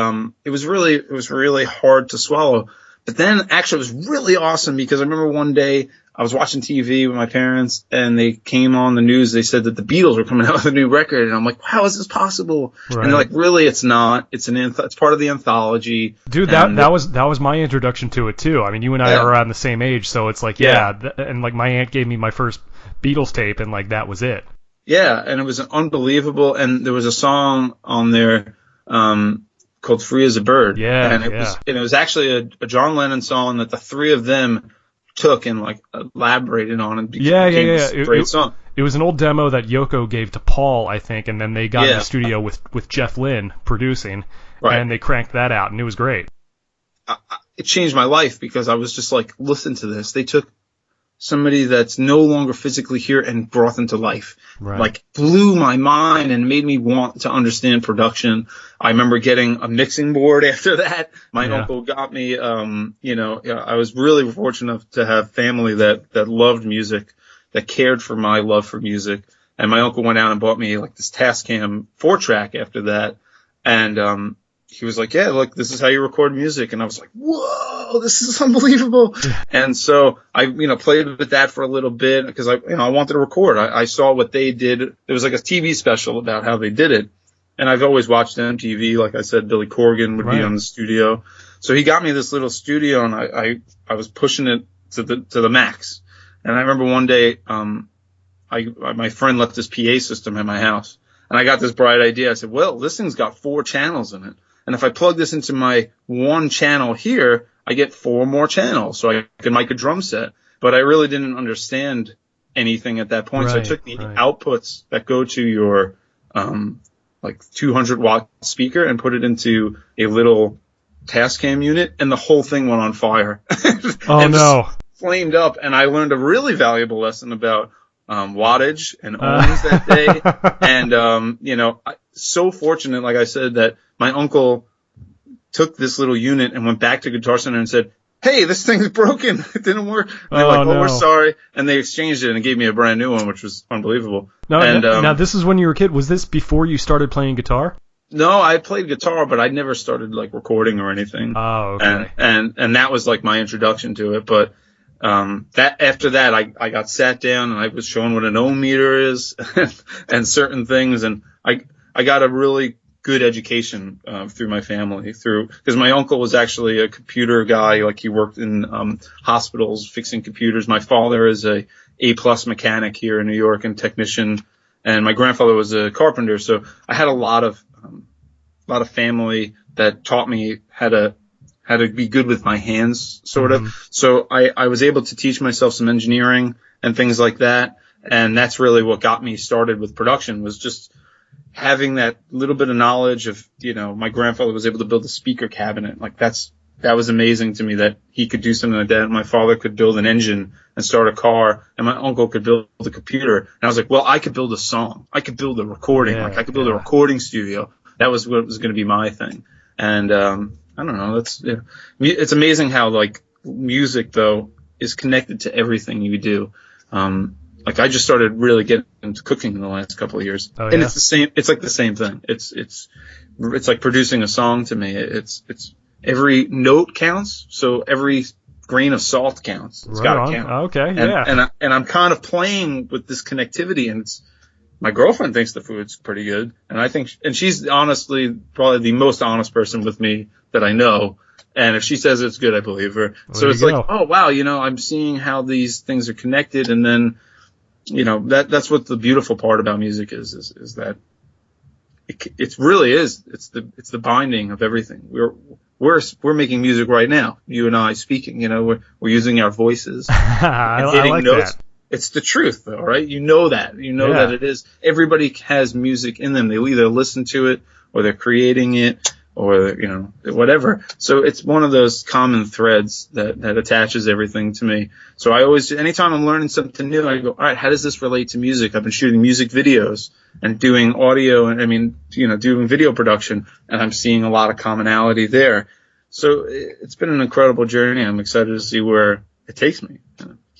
it was really hard to swallow. But then actually it was really awesome because I remember one day I was watching TV with my parents and they came on the news. They said that the Beatles were coming out with a new record, and I'm like, "How is this possible?" Right. And they're like, "Really, it's not. It's it's part of the anthology." Dude, that was my introduction to it too. I mean, you and I are around the same age, so it's and my aunt gave me my first Beatles tape, and that was it. Yeah, and it was unbelievable. And there was a song on there called "Free as a Bird." Yeah, and it was actually a John Lennon song that the three of them took and elaborated on and became this great song. It was an old demo that Yoko gave to Paul, I think, and then they got in the studio with Jeff Lynne producing, and they cranked that out, and it was great. It changed my life because I was just like, listen to this. They took somebody that's no longer physically here and brought them to life. Right. Like blew my mind and made me want to understand production. I remember getting a mixing board after that. My uncle got me, I was really fortunate to have family that loved music, that cared for my love for music. And my uncle went out and bought me like this Tascam 4-track after that. And, he was like, yeah, look, this is how you record music. And I was like, whoa, this is unbelievable. And so I, played with that for a little bit because I wanted to record. I saw what they did. There was like a TV special about how they did it. And I've always watched MTV. Like I said, Billy Corgan would be on the studio. So he got me this little studio and I was pushing it to the max. And I remember one day, my friend left this PA system at my house and I got this bright idea. I said, well, this thing's got 4 channels in it. And if I plug this into my 1 channel here, I get 4 more channels. So I can make a drum set. But I really didn't understand anything at that point. So I took the outputs that go to your, 200 watt speaker and put it into a little Tascam unit and the whole thing went on fire. Oh no. Flamed up. And I learned a really valuable lesson about wattage and ohms that day. And, so fortunate, like I said, that my uncle took this little unit and went back to Guitar Center and said, hey, this thing's broken. It didn't work. And they're like, we're sorry. And they exchanged it and gave me a brand new one, which was unbelievable. Now, this is when you were a kid. Was this before you started playing guitar? No, I played guitar, but I never started like recording or anything. Oh, okay. And that was like my introduction to it. But after that, I got sat down and I was shown what an ohm meter is and certain things. And I got a really good education through my family, because my uncle was actually a computer guy. Like he worked in hospitals fixing computers. My father is a A+ mechanic here in New York and technician, and my grandfather was a carpenter. So I had a lot of family that taught me how to be good with my hands, sort of. So I was able to teach myself some engineering and things like that, and that's really what got me started with production, was just having that little bit of knowledge of, my grandfather was able to build a speaker cabinet. Like that was amazing to me that he could do something like that. And my father could build an engine and start a car, and my uncle could build a computer. And I was like, well, I could build a song. I could build a recording. I could build a recording studio. That was what was going to be my thing. And, I don't know. It's amazing how like music though is connected to everything you do. Like I just started really getting into cooking in the last couple of years, and it's the same. It's like the same thing. It's like producing a song to me. It's every note counts, so every grain of salt counts. It's got to count. Okay, And I'm kind of playing with this connectivity, and my girlfriend thinks the food's pretty good, and she's honestly probably the most honest person with me that I know. And if she says it's good, I believe her. So it's like, oh wow, I'm seeing how these things are connected, and then. That's what the beautiful part about music is that it really is. It's the binding of everything. We're making music right now. You and I speaking. We're using our voices. I hitting like notes. that. It's the truth, though, right? You know that. That it is. Everybody has music in them. They either listen to it or they're creating it. Or, whatever. So it's one of those common threads that attaches everything to me. So anytime I'm learning something new, I go, all right, how does this relate to music? I've been shooting music videos and doing audio and doing video production, and I'm seeing a lot of commonality there. So it's been an incredible journey. I'm excited to see where it takes me.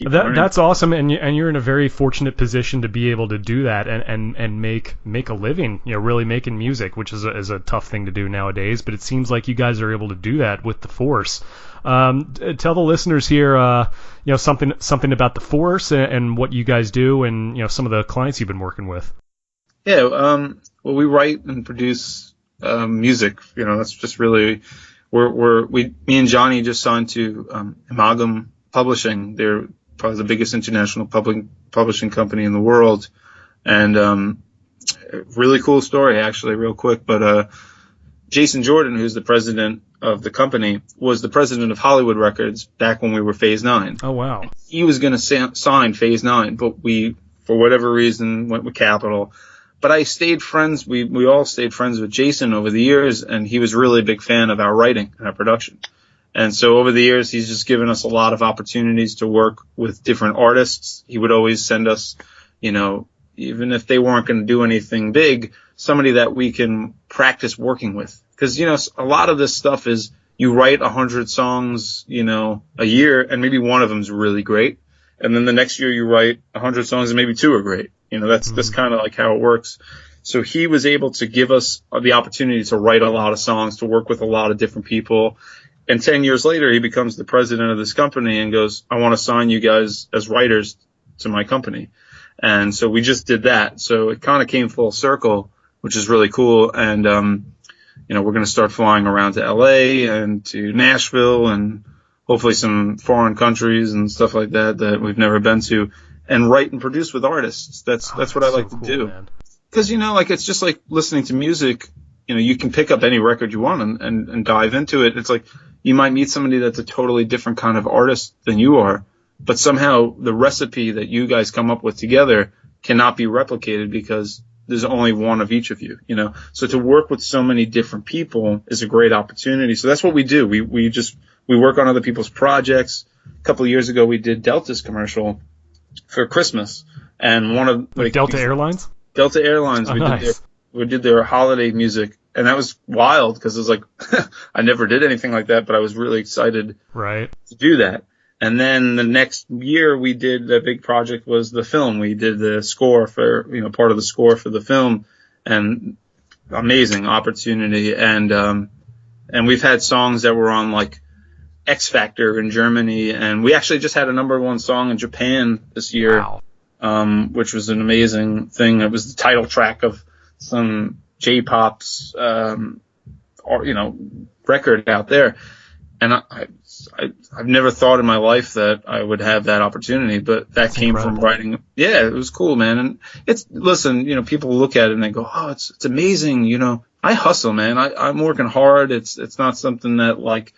That's awesome, and you're in a very fortunate position to be able to do that and make a living, really making music, which is a tough thing to do nowadays. But it seems like you guys are able to do that with the Force. Tell the listeners here, something about the Force and what you guys do, and some of the clients you've been working with. Yeah, well, we write and produce music. That's just really me and Johnny just signed to Amalgam Publishing. They're probably the biggest international publishing company in the world. And really cool story, actually, real quick. But Jason Jordan, who's the president of the company, was the president of Hollywood Records back when we were Phase 9. Oh, wow. He was going to sign Phase 9, but we for whatever reason, went with Capitol. But I stayed friends. We all stayed friends with Jason over the years, and he was really a big fan of our writing and our production. And so over the years, he's just given us a lot of opportunities to work with different artists. He would always send us, even if they weren't going to do anything big, somebody that we can practice working with. Because, a lot of this stuff is you write 100 songs, a year, and maybe one of them is really great. And then the next year you write 100 songs and maybe 2 are great. That's kind of like how it works. So he was able to give us the opportunity to write a lot of songs, to work with a lot of different people. And 10 years later, he becomes the president of this company and goes, I want to sign you guys as writers to my company. And so we just did that. So it kind of came full circle, which is really cool. And, we're going to start flying around to LA and to Nashville and hopefully some foreign countries and stuff like that we've never been to, and write and produce with artists. That's what I like to do. Because, it's just like listening to music. You can pick up any record you want and dive into it. It's like you might meet somebody that's a totally different kind of artist than you are, but somehow the recipe that you guys come up with together cannot be replicated because there's only one of each of you, So to work with so many different people is a great opportunity. So that's what we do. We work on other people's projects. A couple of years ago, we did Delta's commercial for Christmas, and one of Delta Airlines. Delta Airlines. Oh, nice. We did their holiday music, and that was wild because it was like I never did anything like that, but I was really excited to do that. And then the next year we did a big project was the film. We did the score for part of the score for the film, and amazing opportunity. And we've had songs that were on like X Factor in Germany, and we actually just had a #1 song in Japan this year. Wow. Which was an amazing thing. It was the title track of some J-pop's, record out there. And I've never thought in my life that I would have that opportunity, but that came from writing. Yeah, it was cool, man. And people look at it and they go, oh, it's amazing. I hustle, man. I'm working hard. It's not something that like,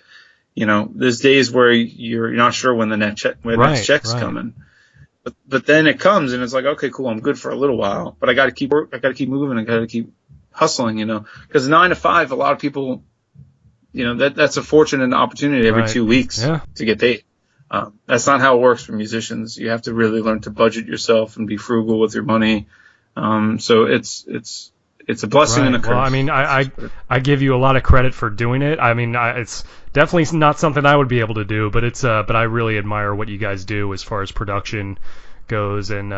there's days where you're not sure when the next check's coming. But then it comes and it's like, okay, cool, I'm good for a little while, but I got to keep moving, I got to keep hustling, because 9 to 5, a lot of people, that's a fortunate opportunity every 2 weeks to get paid. That's not how it works for musicians. You have to really learn to budget yourself and be frugal with your money. So it's a blessing and a curse. Well, I mean, I give you a lot of credit for doing it. I mean, it's definitely not something I would be able to do, but but I really admire what you guys do as far as production goes, and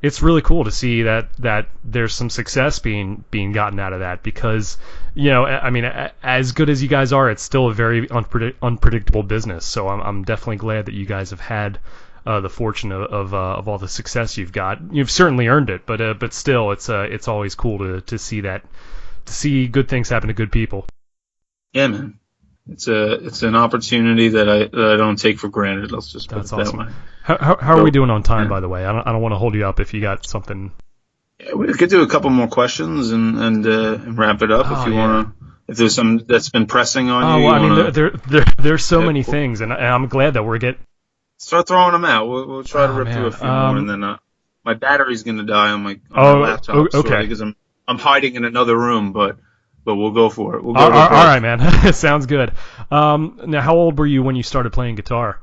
it's really cool to see that there's some success being gotten out of that, because I mean, as good as you guys are, it's still a very unpredictable business. So I'm definitely glad that you guys have had the fortune of all the success you've got. You've certainly earned it, but still, it's always cool to see that, to see good things happen to good people. Yeah, man. It's an opportunity that I don't take for granted. Let's just put it that way. How are we doing on time, by the way? I don't want to hold you up if you got something. Yeah, we could do a couple more questions and wrap it up if you want to. If there's some that's been pressing on you. Well, I mean, there's so many things, and I'm glad that we're getting. Start throwing them out. We'll try to rip through a few more, and then my battery's gonna die on my laptop. Okay. Because I'm hiding in another room, but we'll go for it. We'll go all right, man. Sounds good. Now, how old were you when you started playing guitar?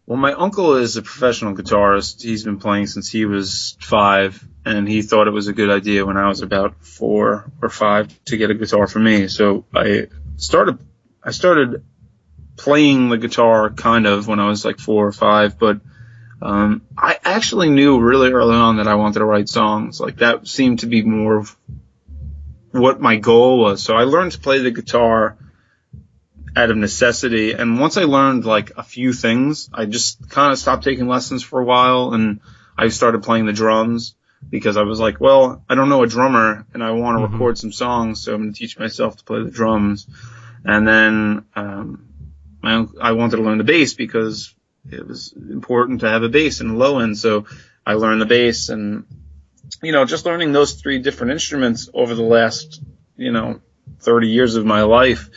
Well, my uncle is a professional guitarist. He's been playing since he was 5, and he thought it was a good idea when I was about 4 or 5 to get a guitar for me. So I started playing the guitar kind of when I was like 4 or 5, but I actually knew really early on that I wanted to write songs. Like that seemed to be more of what my goal was. So I learned to play the guitar out of necessity, and once I learned like a few things, I just kind of stopped taking lessons for a while, and I started playing the drums because I was like, well, I don't know a drummer and I want to record some songs, so I'm going to teach myself to play the drums. And then I wanted to learn the bass because it was important to have a bass and a low end, so I learned the bass. And just learning those 3 different instruments over the last 30 years of my life.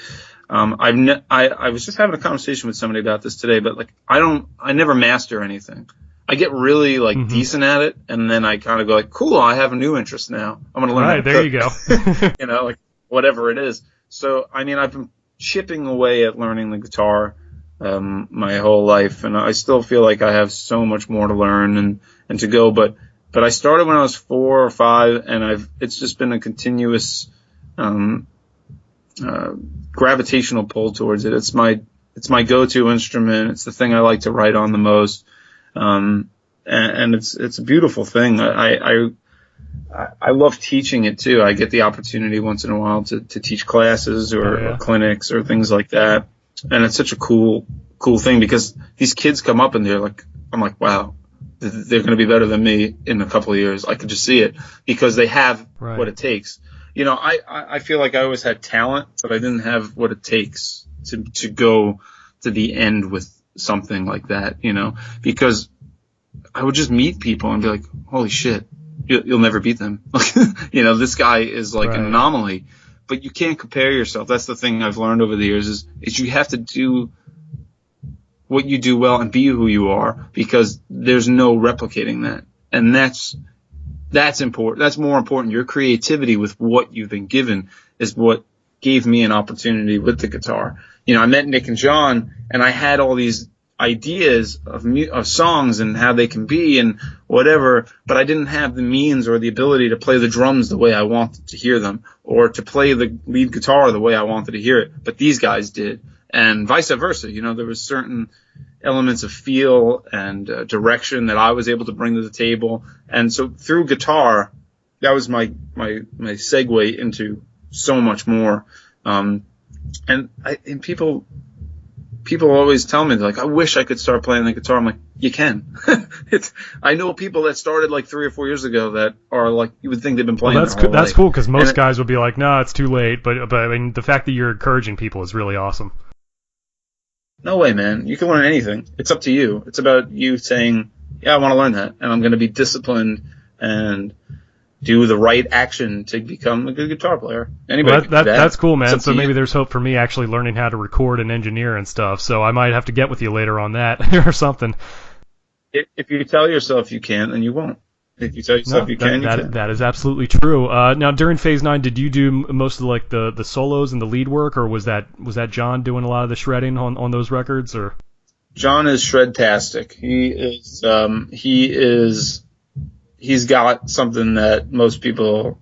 I was just having a conversation with somebody about this today, but like I never master anything. I get really like decent at it, and then I kind of go like, cool, I have a new interest now. I'm going to learn how to there cook. you go. Like whatever it is. So, I mean, I've been chipping away at learning the guitar my whole life, and I still feel like I have so much more to learn and to go. But I started when I was 4 or 5, and it's just been a continuous gravitational pull towards it. It's my go-to instrument. It's the thing I like to write on the most. And it's a beautiful thing. I love teaching it too. I get the opportunity once in a while to teach classes or clinics or things like that. And it's such a cool thing because these kids come up and I'm like, wow, they're going to be better than me in a couple of years. I could just see it because they have what it takes. I feel like I always had talent, but I didn't have what it takes to go to the end with something like that, because I would just meet people and be like, holy shit, you'll never beat them. This guy is like an anomaly, but you can't compare yourself. That's the thing I've learned over the years is you have to do what you do well and be who you are, because there's no replicating that. And that's important. That's more important. Your creativity with what you've been given is what gave me an opportunity with the guitar. I met Nick and John, and I had all these ideas of songs and how they can be and whatever, but I didn't have the means or the ability to play the drums the way I wanted to hear them, or to play the lead guitar the way I wanted to hear it. But these guys did, and vice versa. There was certain elements of feel and direction that I was able to bring to the table, and so through guitar, that was my segue into so much more. And people always tell me, they're like, I wish I could start playing the guitar. I'm like, you can. I know people that started like 3 or 4 years ago that are like, you would think they've been playing. Well, that's cool, because most guys would be like, no, it's too late. But I mean, the fact that you're encouraging people is really awesome. No way, man. You can learn anything. It's up to you. It's about you saying, yeah, I want to learn that, and I'm going to be disciplined and do the right action to become a good guitar player. Anybody, that's cool, man. So maybe there's hope for me actually learning how to record and engineer and stuff. So I might have to get with you later on that or something. If you tell yourself you can, then you won't. If you tell yourself you can. That is absolutely true. Now, during Phase 9, did you do most of like the solos and the lead work, or was that John doing a lot of the shredding on those records? Or John is shred-tastic. He's got something that most people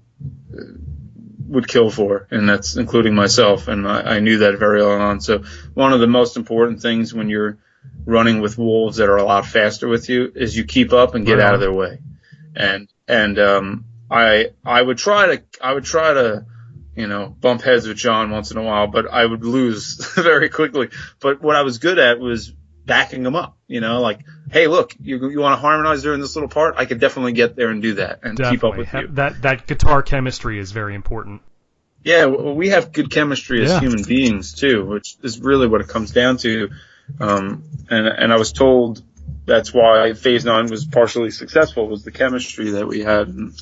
would kill for, and that's including myself, and I knew that very early on. So one of the most important things when you're running with wolves that are a lot faster with you is you keep up and get out of their way. And I would try to bump heads with John once in a while, but I would lose very quickly. But what I was good at was backing him up, like, hey, look, you want to harmonize during this little part? I could definitely get there and do that and keep up with you. That guitar chemistry is very important. Yeah, well, we have good chemistry as human beings too, which is really what it comes down to. And I was told that's why Phase 9 was partially successful, was the chemistry that we had. And,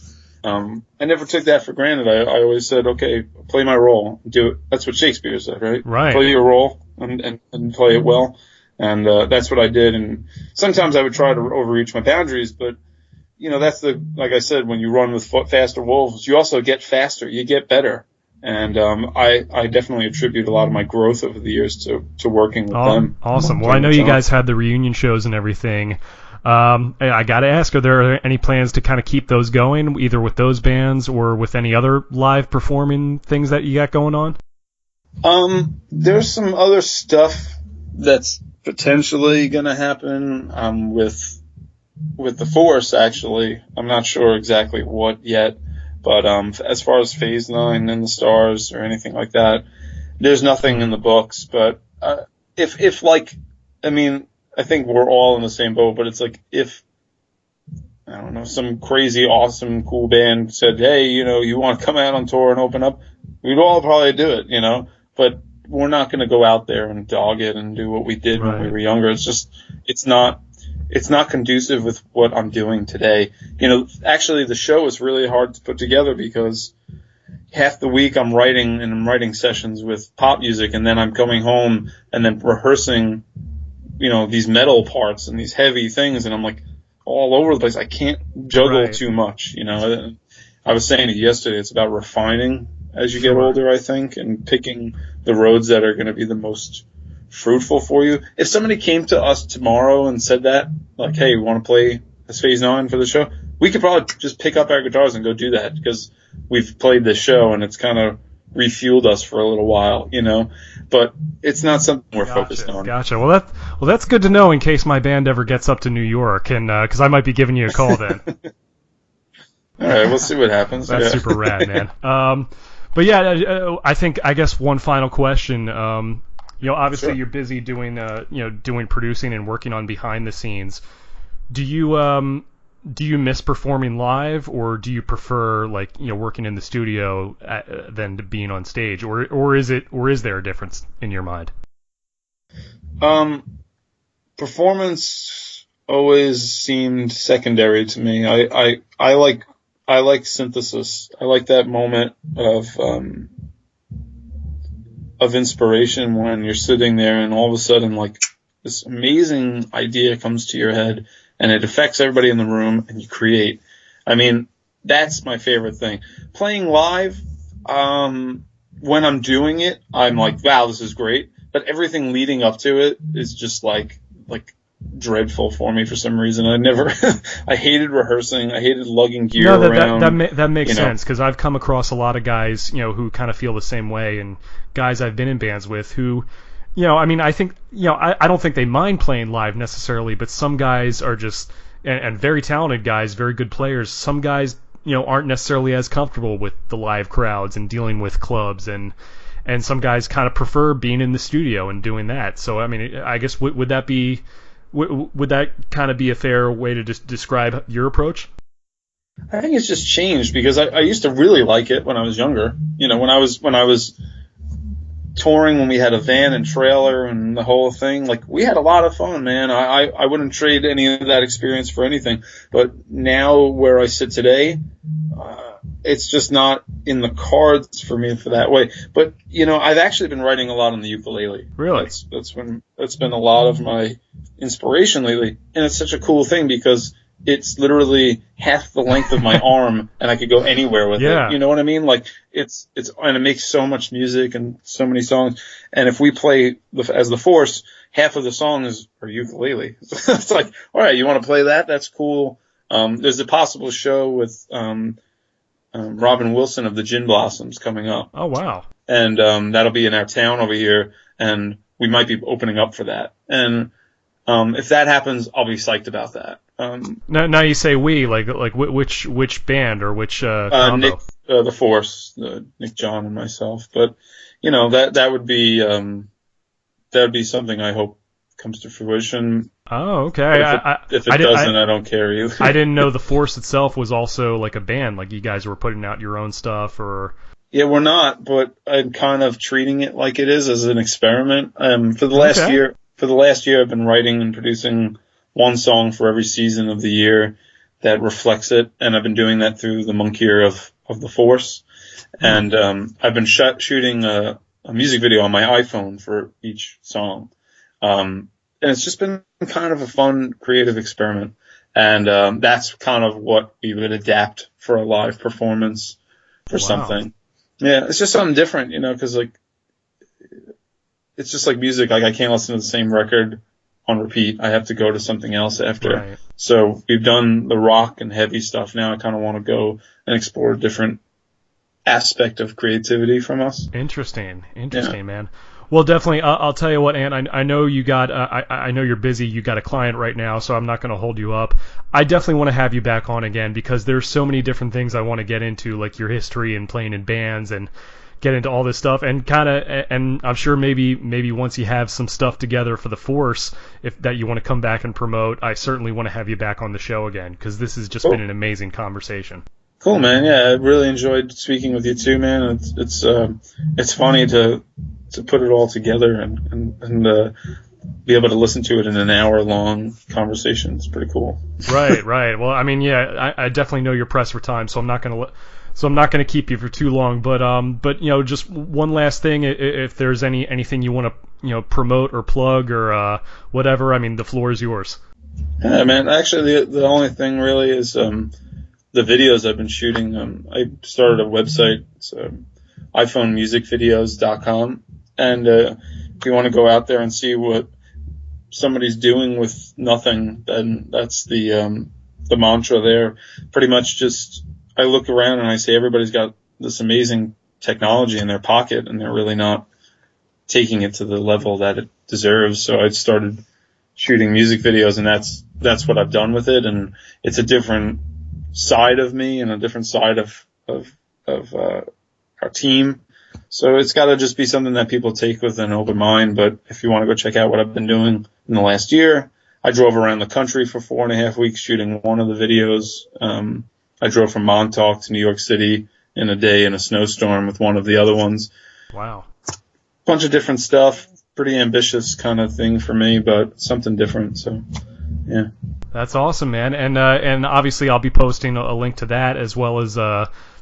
I never took that for granted. I always said, okay, play my role, do it. That's what Shakespeare said, right? Right. Play your role and play it well. And that's what I did. And sometimes I would try to overreach my boundaries, but that's like I said, when you run with faster wolves, you also get faster, you get better. And I definitely attribute a lot of my growth over the years to working with them. Awesome. Well, I know you guys had the reunion shows and everything. I got to ask, are there any plans to kind of keep those going, either with those bands or with any other live performing things that you got going on? There's some other stuff that's potentially going to happen with the Force, actually. I'm not sure exactly what yet. But as far as Phase 9 and the Stars or anything like that, there's nothing in the books. But if I think we're all in the same boat. But it's like if, I don't know, some crazy, awesome, cool band said, hey, you want to come out on tour and open up, we'd all probably do it, But we're not going to go out there and dog it and do what we did when we were younger. It's not conducive with what I'm doing today. Actually the show is really hard to put together because half the week I'm writing sessions with pop music, and then I'm coming home and then rehearsing, these metal parts and these heavy things. And I'm like, all over the place. I can't juggle Right. too much, you know. I was saying it yesterday. It's about refining as you get Sure. older, I think, and picking the roads that are going to be the most fruitful for you. If somebody came to us tomorrow and said that, like, hey, we want to play this Phase 9 for the show, we could probably just pick up our guitars and go do that because we've played this show and it's kind of refueled us for a little while, you know. But it's not something we're focused on. Gotcha. Well, that's good to know in case my band ever gets up to New York, and because I might be giving you a call then. All right, we'll see what happens. That's super rad, man. But yeah, I guess one final question. Obviously Sure. you're busy doing, doing producing and working on behind the scenes. Do you miss performing live, or do you prefer working in the studio than being on stage, or is there a difference in your mind? Performance always seemed secondary to me. I like synthesis. I like that moment of inspiration when you're sitting there and all of a sudden like this amazing idea comes to your head and it affects everybody in the room and you create. I mean, that's my favorite thing. Playing live, when I'm doing it, I'm like, wow, this is great. But everything leading up to it is just like dreadful for me for some reason. I hated rehearsing. I hated lugging gear around. That makes sense, because I've come across a lot of guys, who kind of feel the same way, and guys I've been in bands with who, I think, I don't think they mind playing live necessarily, but some guys are just, and very talented guys, very good players. Some guys, aren't necessarily as comfortable with the live crowds and dealing with clubs, and some guys kind of prefer being in the studio and doing that. So, I mean, I guess would that kind of be a fair way to describe your approach? I think it's just changed because I used to really like it when I was younger. When I was touring, when we had a van and trailer and the whole thing, like we had a lot of fun, man. I wouldn't trade any of that experience for anything. But now where I sit today, it's just not in the cards for me for that way. But I've actually been writing a lot on the ukulele. Really? That's been a lot of my inspiration lately, and it's such a cool thing because it's literally half the length of my arm, and I could go anywhere with it. You know what I mean? Like it's and it makes so much music and so many songs. And if we play as the Force, half of the songs are ukulele. It's like, all right, you want to play that? That's cool. There's a possible show with Robin Wilson of the Gin Blossoms coming up. Oh wow! And that'll be in our town over here, and we might be opening up for that. And if that happens, I'll be psyched about that. Now you say we, like which band or which combo? Nick, the Force, Nick, John, and myself. But that would be something I hope comes to fruition. Oh, okay. If it doesn't, I don't care either. I didn't know the Force itself was also like a band. Like you guys were putting out your own stuff, or. Yeah, we're not, but I'm kind of treating it like it is as an experiment. For the last year, I've been writing and producing one song for every season of the year that reflects it, and I've been doing that through the monk year of the Force. And I've been shooting a music video on my iPhone for each song. And it's just been kind of a fun, creative experiment. And that's kind of what we would adapt for a live performance for something. Yeah, it's just something different, because it's just like music. Like I can't listen to the same record on repeat. I have to go to something else after. Right. So we've done the rock and heavy stuff. Now I kind of want to go and explore a different aspect of creativity from us. Interesting, man. Well, definitely. I'll tell you what, Ant. I know you got. I know you're busy. You got a client right now, so I'm not going to hold you up. I definitely want to have you back on again because there's so many different things I want to get into, like your history and playing in bands and get into all this stuff, and I'm sure maybe once you have some stuff together for the Force, if that you want to come back and promote, I certainly want to have you back on the show again because this has just been an amazing conversation. Cool, man. Yeah, I really enjoyed speaking with you too, man. It's funny to put it all together and be able to listen to it in an hour-long conversation. It's pretty cool. Right. Well, I mean, yeah, I definitely know you're pressed for time, so I'm not gonna keep you for too long. But just one last thing, if there's anything you want to promote or plug or whatever, I mean, the floor is yours. Yeah, man. Actually, the only thing really is the videos I've been shooting. I started a website. It's iPhonemusicvideos.com, and if you want to go out there and see what somebody's doing with nothing, then that's the mantra there. Pretty much just I look around and I say everybody's got this amazing technology in their pocket, and they're really not taking it to the level that it deserves. So I started shooting music videos, and that's what I've done with it. And it's a different side of me and a different side of our team. So it's got to just be something that people take with an open mind. But if you want to go check out what I've been doing in the last year, I drove around the country for 4.5 weeks shooting one of the videos. I drove from Montauk to New York City in a day in a snowstorm with one of the other ones. Wow. Bunch of different stuff. Pretty ambitious kind of thing for me, but something different. So, yeah. That's awesome, man. And obviously I'll be posting a link to that, as well as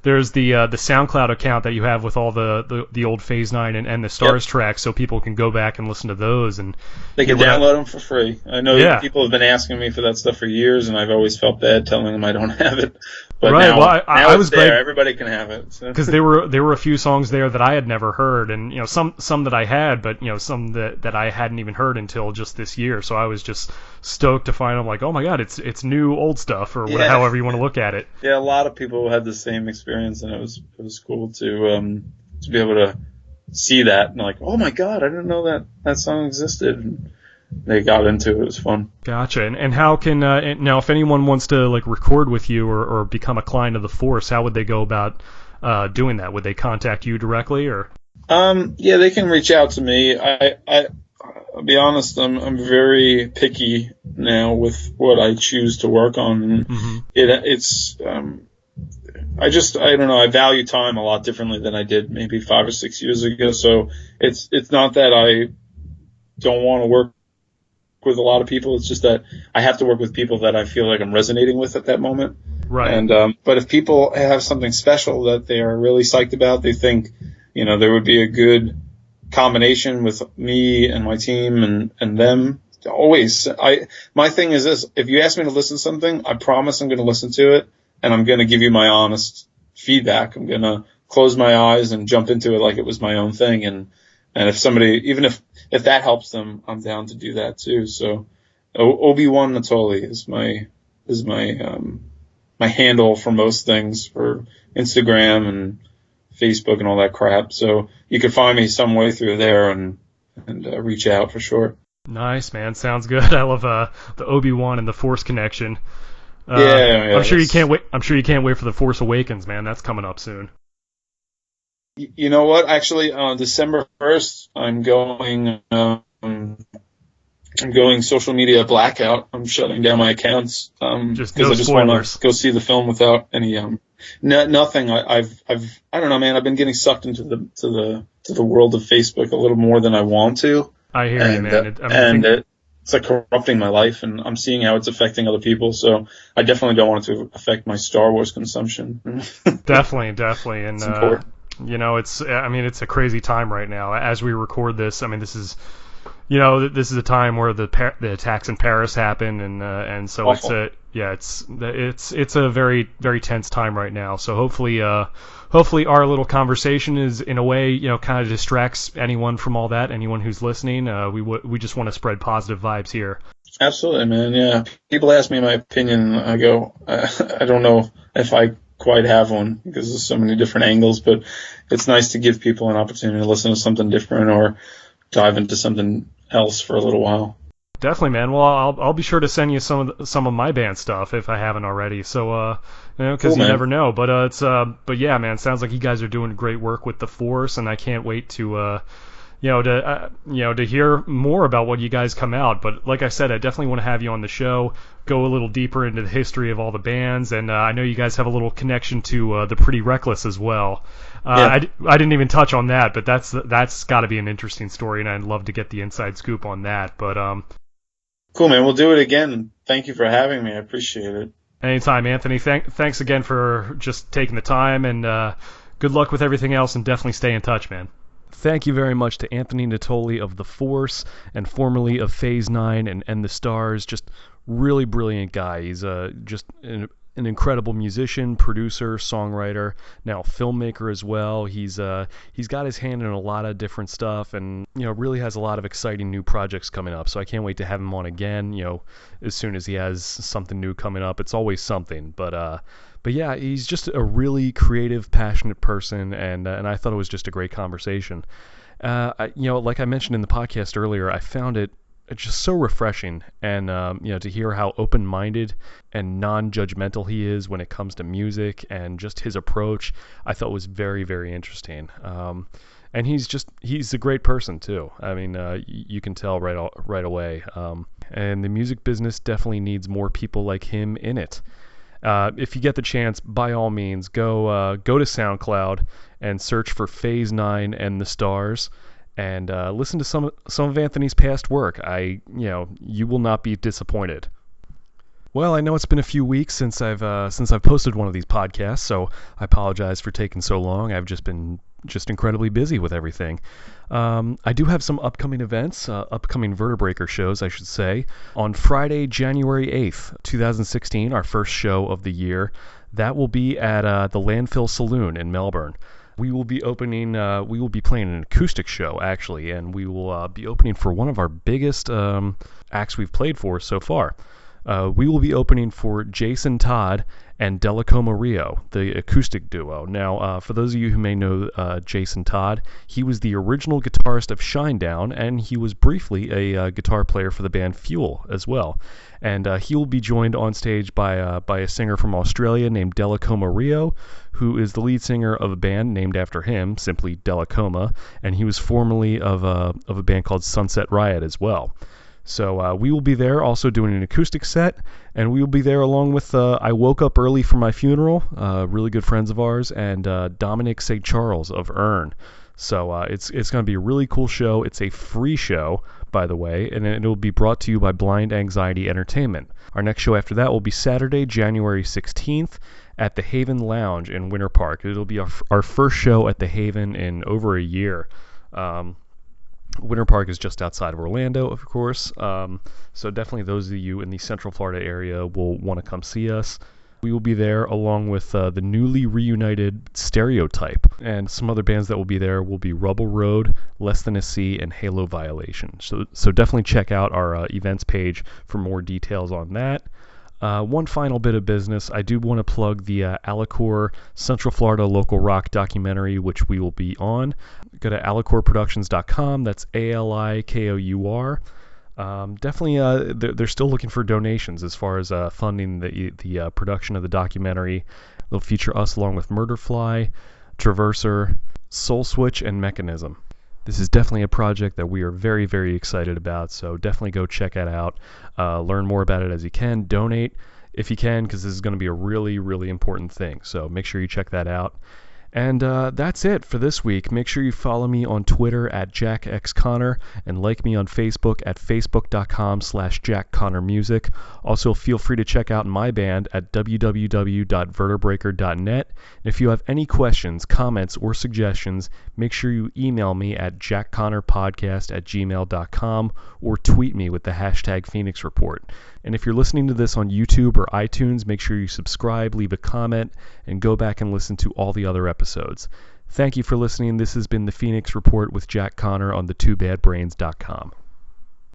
there's the SoundCloud account that you have with all the old Phase 9 and the Stars tracks, so people can go back and listen to those. And they can download them for free. I know people have been asking me for that stuff for years, and I've always felt bad telling them I don't have it. But right. now I was there. Everybody can have it. Because there were a few songs there that I had never heard, and some that I had, but some that I hadn't even heard until just this year. So I was just stoked to find them. Like, oh my god, it's new old stuff, or however you want to look at it. Yeah, a lot of people had the same experience, and it was cool to be able to see that and like, oh my god, I didn't know that song existed. And they got into it. It was fun. Gotcha. And how can now if anyone wants to like record with you or become a client of the Force, how would they go about doing that? Would they contact you directly or? Yeah, they can reach out to me. I'll be honest, I'm very picky now with what I choose to work on. And I don't know, I value time a lot differently than I did maybe 5 or 6 years ago. So it's not that I don't want to work with a lot of people. It's just that I have to work with people that I feel like I'm resonating with at that moment. Right. And but if people have something special that they are really psyched about, they think, there would be a good combination with me and my team and them. Always. My thing is this: if you ask me to listen to something, I promise I'm going to listen to it, and I'm going to give you my honest feedback. I'm going to close my eyes and jump into it like it was my own thing. And if somebody, even if that helps them, I'm down to do that too. So Obi-Wan Natoli is my handle for most things, for Instagram and Facebook and all that crap. So you can find me some way through there and reach out for sure. Nice, man. Sounds good. I love the Obi-Wan and the Force connection. Yeah, I'm sure you can't wait. I'm sure you can't wait for the Force Awakens, man. That's coming up soon. You know what? Actually, on December 1st, I'm going social media blackout. I'm shutting down my accounts just because no I just spoilers. want to go see the film without any nothing. I don't know, man. I've been getting sucked into the world of Facebook a little more than I want to. I hear you, man. It's like corrupting my life, and I'm seeing how it's affecting other people. So I definitely don't want it to affect my Star Wars consumption. Definitely, and it's important. It's a crazy time right now. As we record this, this is. This is a time where the attacks in Paris happened, and so awful. it's a very, very tense time right now. So hopefully our little conversation is in a way kind of distracts anyone from all that. Anyone who's listening, we just want to spread positive vibes here. Absolutely, man. Yeah, people ask me my opinion. I go, I don't know if I quite have one because there's so many different angles, but it's nice to give people an opportunity to listen to something different or dive into something else for a little while. Definitely, man. Well, I'll be sure to send you some of my band stuff if I haven't already. So, because cool, you never know. But yeah, man. Sounds like you guys are doing great work with the Force, and I can't wait to hear more about what you guys come out. But like I said, I definitely want to have you on the show, go a little deeper into the history of all the bands, and I know you guys have a little connection to the Pretty Reckless as well. I didn't even touch on that, but that's got to be an interesting story, and I'd love to get the inside scoop on that. But cool, man. We'll do it again. Thank you for having me. I appreciate it. Anytime, Anthony. Thanks again for just taking the time, and good luck with everything else, and definitely stay in touch, man. Thank you very much to Anthony Natoli of The Force and formerly of Phase 9 and The Stars. Just really brilliant guy. He's just an incredible musician, producer, songwriter, now filmmaker as well. He's got his hand in a lot of different stuff, and really has a lot of exciting new projects coming up. So I can't wait to have him on again. As soon as he has something new coming up, it's always something. But yeah, he's just a really creative, passionate person, and I thought it was just a great conversation. Like I mentioned in the podcast earlier, I found it just so refreshing, and to hear how open-minded and non-judgmental he is when it comes to music, and just his approach, I thought was very, very interesting. And he's a great person too. I mean, you can tell right away. And the music business definitely needs more people like him in it. If you get the chance, by all means, go to SoundCloud and search for Phase 9 and The Stars, and listen to some of Anthony's past work. You will not be disappointed. Well, I know it's been a few weeks since I've posted one of these podcasts, so I apologize for taking so long. I've just been incredibly busy with everything. I do have some upcoming events, upcoming Vertebreaker shows, I should say. On Friday, January 8th, 2016, our first show of the year, that will be at the Landfill Saloon in Melbourne. We will be playing an acoustic show, actually, and we will be opening for one of our biggest acts we've played for so far. We will be opening for Jason Todd and Delacoma Rio, the acoustic duo. Now, for those of you who may know Jason Todd, he was the original guitarist of Shinedown, and he was briefly a guitar player for the band Fuel as well. And he will be joined on stage by a singer from Australia named Delacoma Rio, who is the lead singer of a band named after him, simply Delacoma, and he was formerly of a band called Sunset Riot as well. So we will be there also doing an acoustic set, and we will be there along with I Woke Up Early for My Funeral, really good friends of ours, and Dominic St. Charles of Earn. So it's going to be a really cool show. It's a free show, by the way, and it will be brought to you by Blind Anxiety Entertainment. Our next show after that will be Saturday, January 16th at the Haven Lounge in Winter Park. It'll be our first show at the Haven in over a year. Winter Park is just outside of Orlando, of course, so definitely those of you in the Central Florida area will want to come see us. We will be there along with the newly reunited Stereotype, and some other bands that will be there will be Rubble Road, Less Than a C, and Halo Violation. So definitely check out our events page for more details on that. One final bit of business, I do want to plug the Alicore Central Florida Local Rock documentary, which we will be on. Go to alicoreproductions.com, that's ALIKOUR. Definitely, they're still looking for donations as far as funding the production of the documentary. They'll feature us along with Murderfly, Traverser, Soul Switch, and Mechanism. This is definitely a project that we are very, very excited about, so definitely go check it out. Learn more about it as you can. Donate if you can, because this is going to be a really, really important thing. So make sure you check that out. And that's it for this week. Make sure you follow me on Twitter at JackXConnor and like me on Facebook at facebook.com/JackConnorMusic. Also, feel free to check out my band at www.vertebreaker.net. And if you have any questions, comments, or suggestions, make sure you email me at jackconnorpodcast@gmail.com or tweet me with the hashtag Phoenix Report. And if you're listening to this on YouTube or iTunes, make sure you subscribe, leave a comment, and go back and listen to all the other episodes. Thank you for listening. This has been the Phoenix Report with Jack Connor on the twobadbrains.com.